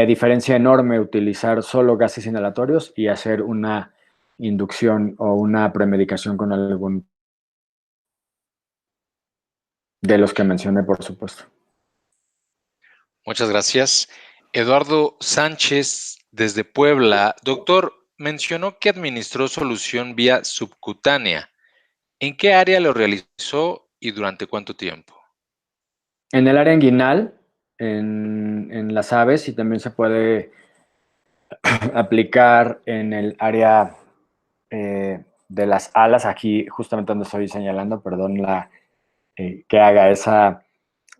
diferencia enorme utilizar solo gases inhalatorios y hacer una inducción o una premedicación con algún de los que mencioné, por supuesto. Muchas gracias. Eduardo Sánchez, desde Puebla. Doctor, mencionó que administró solución vía subcutánea. ¿En qué área lo realizó y durante cuánto tiempo? En el área inguinal, en las aves, y también se puede aplicar en el área de las alas, aquí justamente donde estoy señalando, perdón que haga esa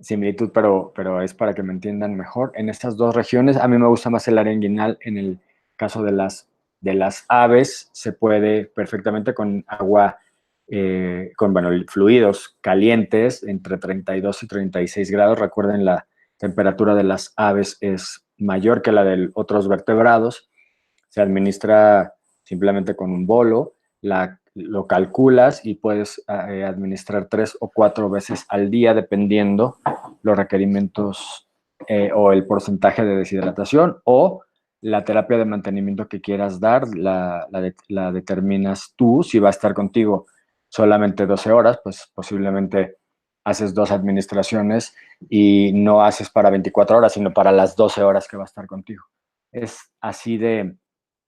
similitud, pero es para que me entiendan mejor. En estas dos regiones, a mí me gusta más el área inguinal. En el caso de las aves, se puede perfectamente con agua, con fluidos calientes entre 32 y 36 grados. Recuerden, la temperatura de las aves es mayor que la de otros vertebrados. Se administra simplemente con un bolo, lo calculas y puedes administrar 3 o 4 veces al día, dependiendo los requerimientos o el porcentaje de deshidratación o la terapia de mantenimiento que quieras dar, la determinas tú. Si va a estar contigo solamente 12 horas, pues posiblemente haces 2 administraciones y no haces para 24 horas, sino para las 12 horas que va a estar contigo. Es así de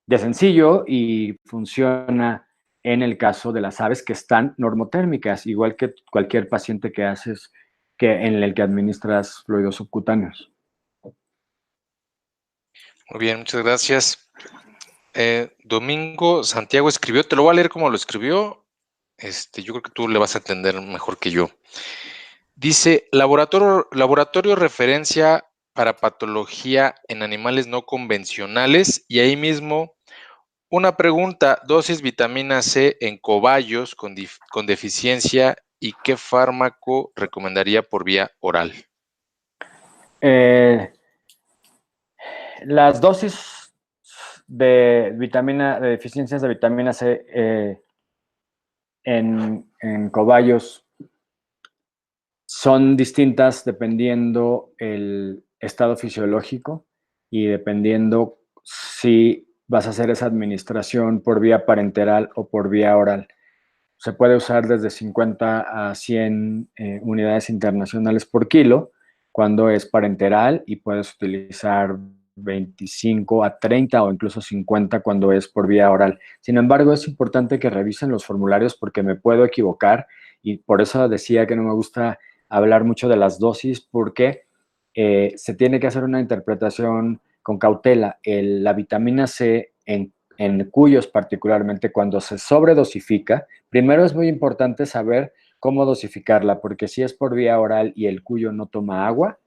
sencillo y funciona en el caso de las aves que están normotérmicas, igual que cualquier paciente que haces en el que administras fluidos subcutáneos. Muy bien, muchas gracias. Domingo Santiago escribió, te lo voy a leer como lo escribió. Yo creo que tú le vas a entender mejor que yo. Dice, laboratorio referencia para patología en animales no convencionales, y ahí mismo una pregunta: dosis vitamina C en cobayos con deficiencia, y qué fármaco recomendaría por vía oral. Las dosis de deficiencias de vitamina C en cobayos son distintas dependiendo el estado fisiológico y dependiendo si vas a hacer esa administración por vía parenteral o por vía oral. Se puede usar desde 50 a 100 unidades internacionales por kilo cuando es parenteral, y puedes utilizar 25 a 30 o incluso 50 cuando es por vía oral. Sin embargo, es importante que revisen los formularios porque me puedo equivocar, y por eso decía que no me gusta hablar mucho de las dosis, porque se tiene que hacer una interpretación con cautela. La vitamina C en cuyos particularmente, cuando se sobredosifica, primero es muy importante saber cómo dosificarla, porque si es por vía oral y el cuyo no toma agua,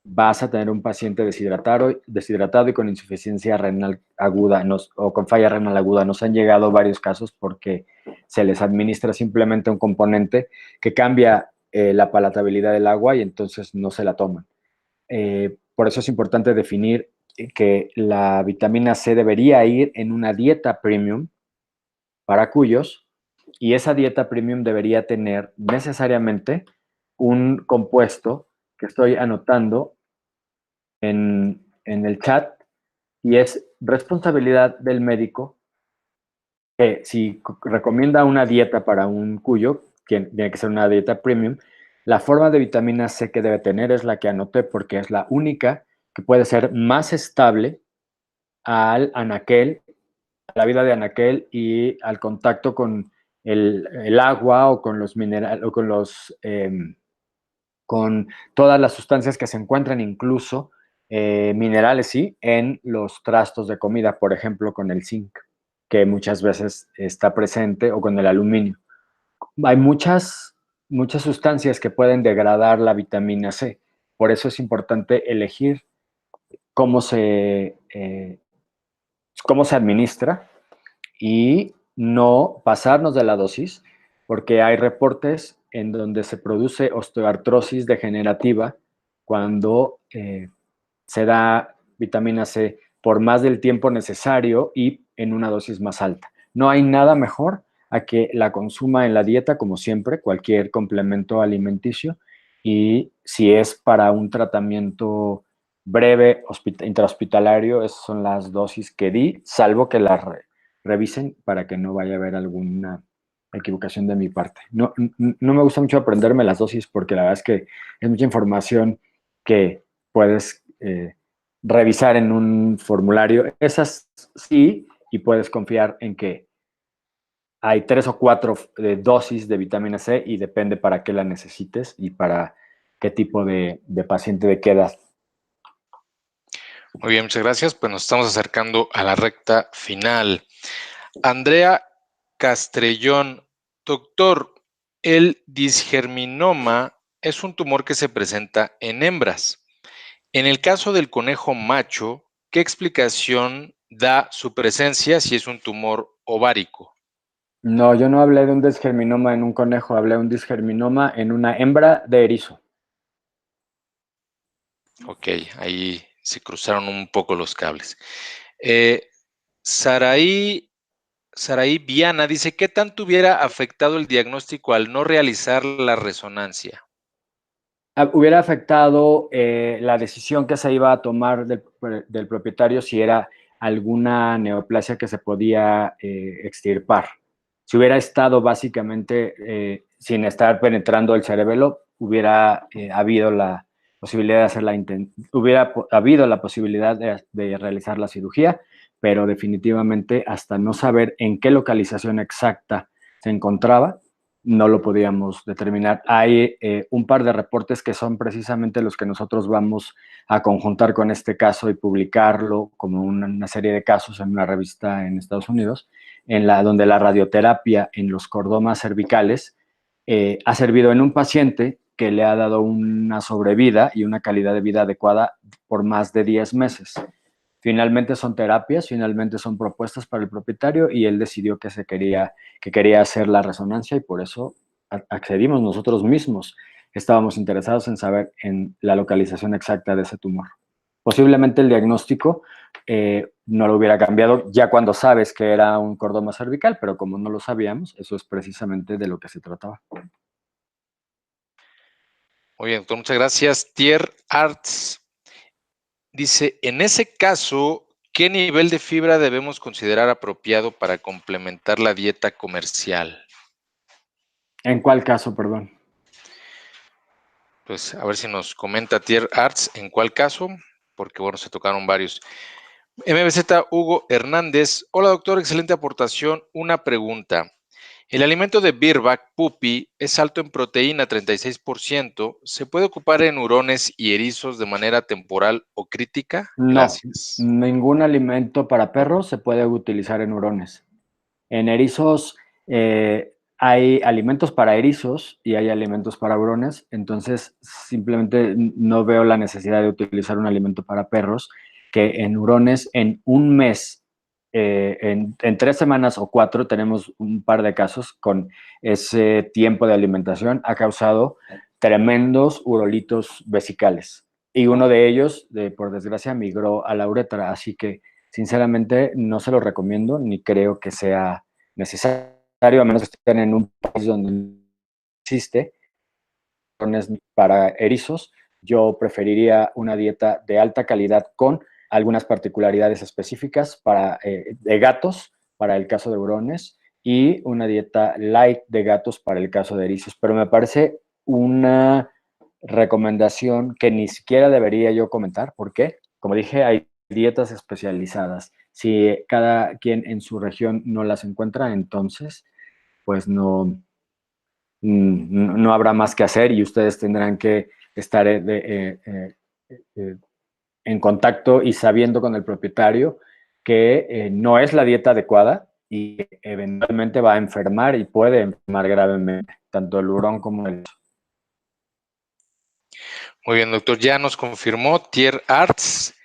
vas a tener un paciente deshidratado y con insuficiencia renal aguda o con falla renal aguda. Nos han llegado varios casos porque se les administra simplemente un componente que cambia la palatabilidad del agua y entonces no se la toman. Por eso es importante definir que la vitamina C debería ir en una dieta premium para cuyos, y esa dieta premium debería tener necesariamente un compuesto que estoy anotando en el chat, y es responsabilidad del médico que si recomienda una dieta para un cuyo, tiene que ser una dieta premium. La forma de vitamina C que debe tener es la que anoté, porque es la única que puede ser más estable al anaquel, a la vida de anaquel y al contacto con el agua o con los minerales o con todas las sustancias que se encuentran, incluso minerales, sí, en los trastos de comida, por ejemplo, con el zinc, que muchas veces está presente, o con el aluminio. Hay muchas sustancias que pueden degradar la vitamina C. Por eso es importante elegir cómo cómo se administra y no pasarnos de la dosis, porque hay reportes en donde se produce osteoartrosis degenerativa cuando se da vitamina C por más del tiempo necesario y en una dosis más alta. No hay nada mejor a que la consuma en la dieta, como siempre, cualquier complemento alimenticio, y si es para un tratamiento breve intrahospitalario, esas son las dosis que di, salvo que las revisen para que no vaya a haber alguna equivocación de mi parte. No me gusta mucho aprenderme las dosis porque la verdad es que es mucha información que puedes revisar en un formulario. Esas sí, y puedes confiar en que hay 3 o 4 dosis de vitamina C y depende para qué la necesites y para qué tipo de paciente de qué edad. Muy bien, muchas gracias. Pues nos estamos acercando a la recta final. Andrea Castrellón, doctor, el disgerminoma es un tumor que se presenta en hembras. En el caso del conejo macho, ¿qué explicación da su presencia si es un tumor ovárico? No, yo no hablé de un disgerminoma en un conejo, hablé de un disgerminoma en una hembra de erizo. Ok, ahí se cruzaron un poco los cables. Eh, Saraí Viana dice, ¿qué tanto hubiera afectado el diagnóstico al no realizar la resonancia? Hubiera afectado la decisión que se iba a tomar del propietario si era alguna neoplasia que se podía extirpar. Si hubiera estado básicamente sin estar penetrando el cerebelo, hubiera habido la posibilidad de hacer hubiera habido la posibilidad de realizar la cirugía, pero definitivamente hasta no saber en qué localización exacta se encontraba, no lo podíamos determinar. Hay un par de reportes que son precisamente los que nosotros vamos a conjuntar con este caso y publicarlo como una serie de casos en una revista en Estados Unidos, donde la radioterapia en los cordomas cervicales ha servido en un paciente que le ha dado una sobrevida y una calidad de vida adecuada por más de 10 meses. Finalmente son terapias, finalmente son propuestas para el propietario y él decidió que quería hacer la resonancia y por eso accedimos nosotros mismos. Estábamos interesados en saber en la localización exacta de ese tumor. Posiblemente el diagnóstico no lo hubiera cambiado ya cuando sabes que era un cordoma cervical, pero como no lo sabíamos, eso es precisamente de lo que se trataba. Muy bien, doctor, muchas gracias. Tier Arts dice, en ese caso, ¿qué nivel de fibra debemos considerar apropiado para complementar la dieta comercial? ¿En cuál caso, perdón? Pues a ver si nos comenta Tier Arts en cuál caso, porque bueno, se tocaron varios. MBZ Hugo Hernández, hola doctor, excelente aportación. Una pregunta. El alimento de Birback Puppy es alto en proteína, 36%. ¿Se puede ocupar en hurones y erizos de manera temporal o crítica? No, Gracias. ningún alimento para perros se puede utilizar en hurones. En erizos hay alimentos para erizos y hay alimentos para hurones, entonces simplemente no veo la necesidad de utilizar un alimento para perros que en hurones en un mes, en 3 semanas o 4, tenemos un par de casos con ese tiempo de alimentación, ha causado tremendos urolitos vesicales. Y uno de ellos, por desgracia, migró a la uretra, así que sinceramente no se lo recomiendo ni creo que sea necesario, a menos que estén en un país donde no existe para erizos. Yo preferiría una dieta de alta calidad con algunas particularidades específicas de gatos, para el caso de hurones, y una dieta light de gatos para el caso de erizos. Pero me parece una recomendación que ni siquiera debería yo comentar. ¿Por qué? Como dije, hay dietas especializadas. Si cada quien en su región no las encuentra, entonces pues no habrá más que hacer y ustedes tendrán que estar en contacto y sabiendo con el propietario que no es la dieta adecuada y eventualmente va a enfermar y puede enfermar gravemente, tanto el hurón como el... Muy bien, doctor. Ya nos confirmó Tier Arts.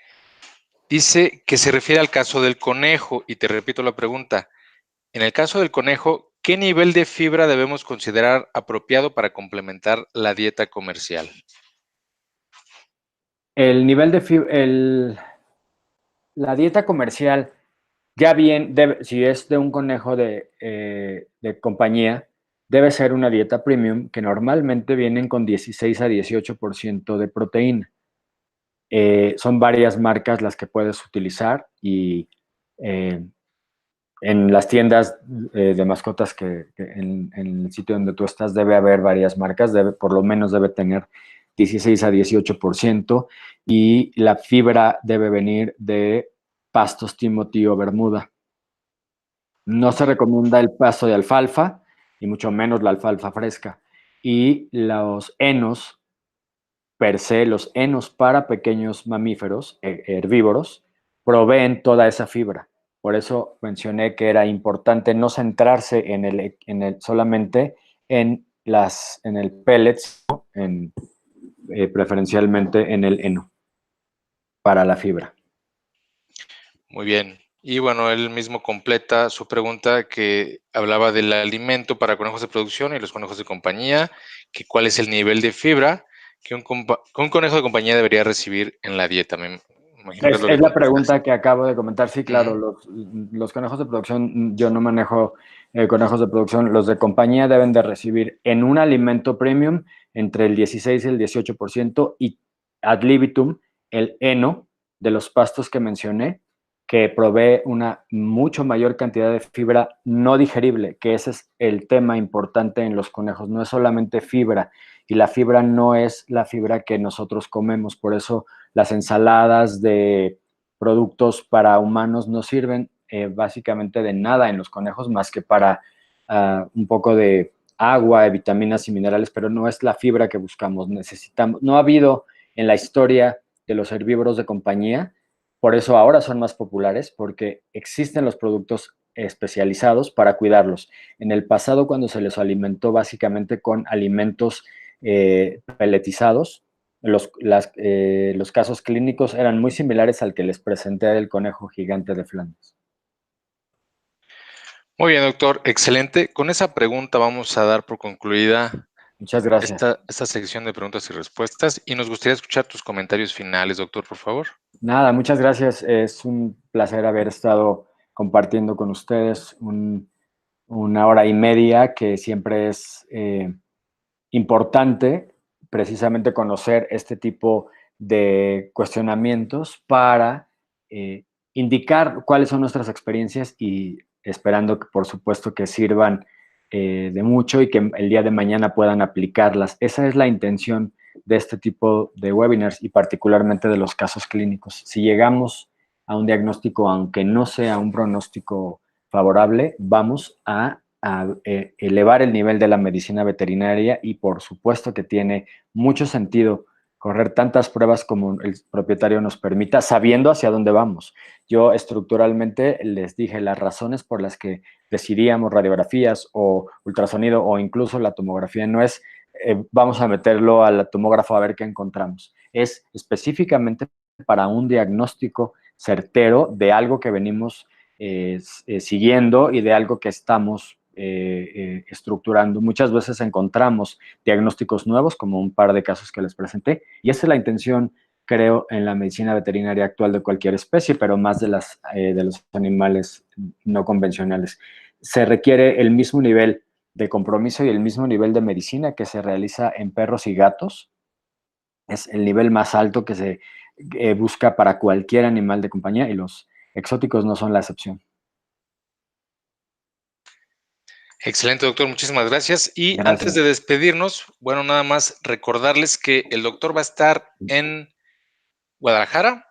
Dice que se refiere al caso del conejo y te repito la pregunta. En el caso del conejo, ¿qué nivel de fibra debemos considerar apropiado para complementar la dieta comercial? El nivel de la dieta comercial, ya bien, si es de un conejo de compañía, debe ser una dieta premium que normalmente vienen con 16 a 18% de proteína. Son varias marcas las que puedes utilizar y eh, en las tiendas de mascotas que en el sitio donde tú estás debe haber varias marcas, por lo menos debe tener 16 a 18% y la fibra debe venir de pastos Timothy o Bermuda. No se recomienda el pasto de alfalfa y mucho menos la alfalfa fresca. Y los henos, per se, los henos para pequeños mamíferos herbívoros, proveen toda esa fibra. Por eso mencioné que era importante no centrarse solamente en el pellets, preferencialmente en el heno para la fibra. Muy bien. Y bueno, él mismo completa su pregunta que hablaba del alimento para conejos de producción y los conejos de compañía, que cuál es el nivel de fibra que un conejo de compañía debería recibir en la dieta. Me imagino que es lo que Es la contestas. pregunta que acabo de comentar. Sí, claro, Ujú. los conejos de producción, yo no manejo conejos de producción. Los de compañía deben de recibir en un alimento premium entre el 16 y el 18% y ad libitum el heno de los pastos que mencioné, que provee una mucho mayor cantidad de fibra no digerible, que ese es el tema importante en los conejos. No es solamente fibra, y la fibra no es la fibra que nosotros comemos. Por eso las ensaladas de productos para humanos no sirven básicamente de nada en los conejos más que para un poco de agua, de vitaminas y minerales, pero no es la fibra que buscamos. Necesitamos, no ha habido en la historia de los herbívoros de compañía, por eso ahora son más populares, porque existen los productos especializados para cuidarlos. En el pasado, cuando se les alimentó básicamente con alimentos peletizados, los casos clínicos eran muy similares al que les presenté del conejo gigante de Flandes. Muy bien, doctor. Excelente. Con esa pregunta vamos a dar por concluida Muchas gracias. esta sección de preguntas y respuestas y nos gustaría escuchar tus comentarios finales, doctor, por favor. Nada, muchas gracias. Es un placer haber estado compartiendo con ustedes una hora y media que siempre es importante precisamente conocer este tipo de cuestionamientos para indicar cuáles son nuestras experiencias y esperando que, por supuesto, que sirvan de mucho y que el día de mañana puedan aplicarlas. Esa es la intención de este tipo de webinars y particularmente de los casos clínicos. Si llegamos a un diagnóstico, aunque no sea un pronóstico favorable, vamos a elevar el nivel de la medicina veterinaria y por supuesto que tiene mucho sentido correr tantas pruebas como el propietario nos permita, sabiendo hacia dónde vamos. Yo estructuralmente les dije las razones por las que decidíamos radiografías o ultrasonido o incluso la tomografía. No es vamos a meterlo al tomógrafo a ver qué encontramos. Es específicamente para un diagnóstico certero de algo que venimos siguiendo y de algo que estamos estructurando. Muchas veces encontramos diagnósticos nuevos, como un par de casos que les presenté, y esa es la intención, creo, en la medicina veterinaria actual de cualquier especie, pero más de los animales no convencionales. Se requiere el mismo nivel de compromiso y el mismo nivel de medicina que se realiza en perros y gatos. Es el nivel más alto que se busca para cualquier animal de compañía y los exóticos no son la excepción. Excelente, doctor. Muchísimas gracias. Y antes Gracias. de despedirnos, bueno, nada más recordarles que el doctor va a estar en Guadalajara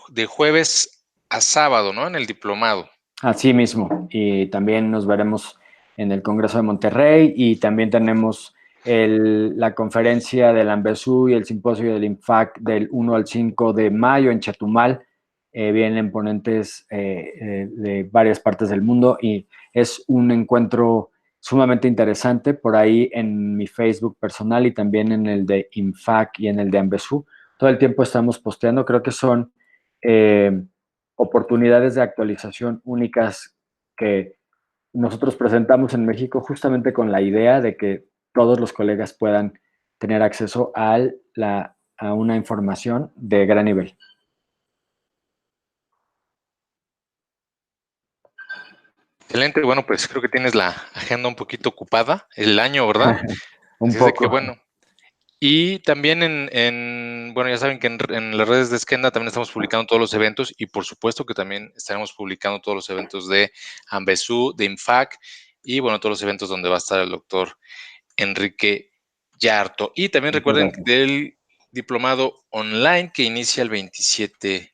de jueves a sábado, ¿no? En el diplomado. Así mismo. Y también nos veremos en el Congreso de Monterrey y también tenemos la conferencia del AMBESU y el simposio del INFAC del 1 al 5 de mayo en Chetumal. Vienen ponentes de varias partes del mundo y es un encuentro sumamente interesante. Por ahí en mi Facebook personal y también en el de INFAC y en el de AMBESU. Todo el tiempo estamos posteando. Creo que son oportunidades de actualización únicas que nosotros presentamos en México justamente con la idea de que todos los colegas puedan tener acceso a la a una información de gran nivel. Excelente, bueno, pues creo que tienes la agenda un poquito ocupada, el año, ¿verdad? Un Así es de que, poco. bueno, y también bueno, ya saben que en las redes de Skenda también estamos publicando todos los eventos y por supuesto que también estaremos publicando todos los eventos de Ambesu, de INFAC y bueno, todos los eventos donde va a estar el doctor Enrique Yarto. Y también Muchas recuerden gracias. del diplomado online que inicia el 27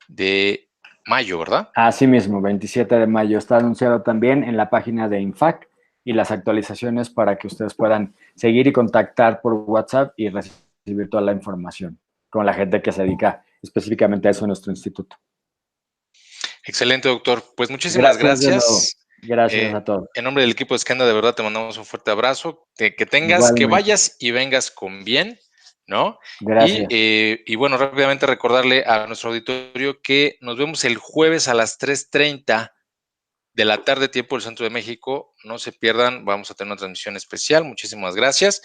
de mayo, ¿verdad? Así mismo, 27 de mayo está anunciado también en la página de INFAC y las actualizaciones para que ustedes puedan seguir y contactar por WhatsApp y recibir toda la información con la gente que se dedica específicamente a eso en nuestro instituto. Excelente, doctor. Pues muchísimas Gracias de nuevo. gracias. Gracias a todos. En nombre del equipo de Skanda, de verdad te mandamos un fuerte abrazo. Que Igualmente. vayas y vengas con bien, ¿no? Gracias. Y bueno, rápidamente recordarle a nuestro auditorio que nos vemos el jueves a las 3:30 de la tarde, tiempo del Centro de México. No se pierdan, vamos a tener una transmisión especial. Muchísimas gracias.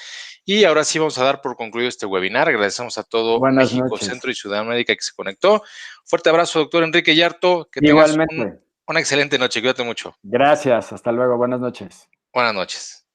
Y ahora sí vamos a dar por concluido este webinar. Agradecemos a todo Buenas México, noches. Centro y Sudamérica que se conectó. Fuerte abrazo, doctor Enrique Yarto. Que tengas Igualmente. una excelente noche. Cuídate mucho. Gracias. Hasta luego. Buenas noches. Buenas noches.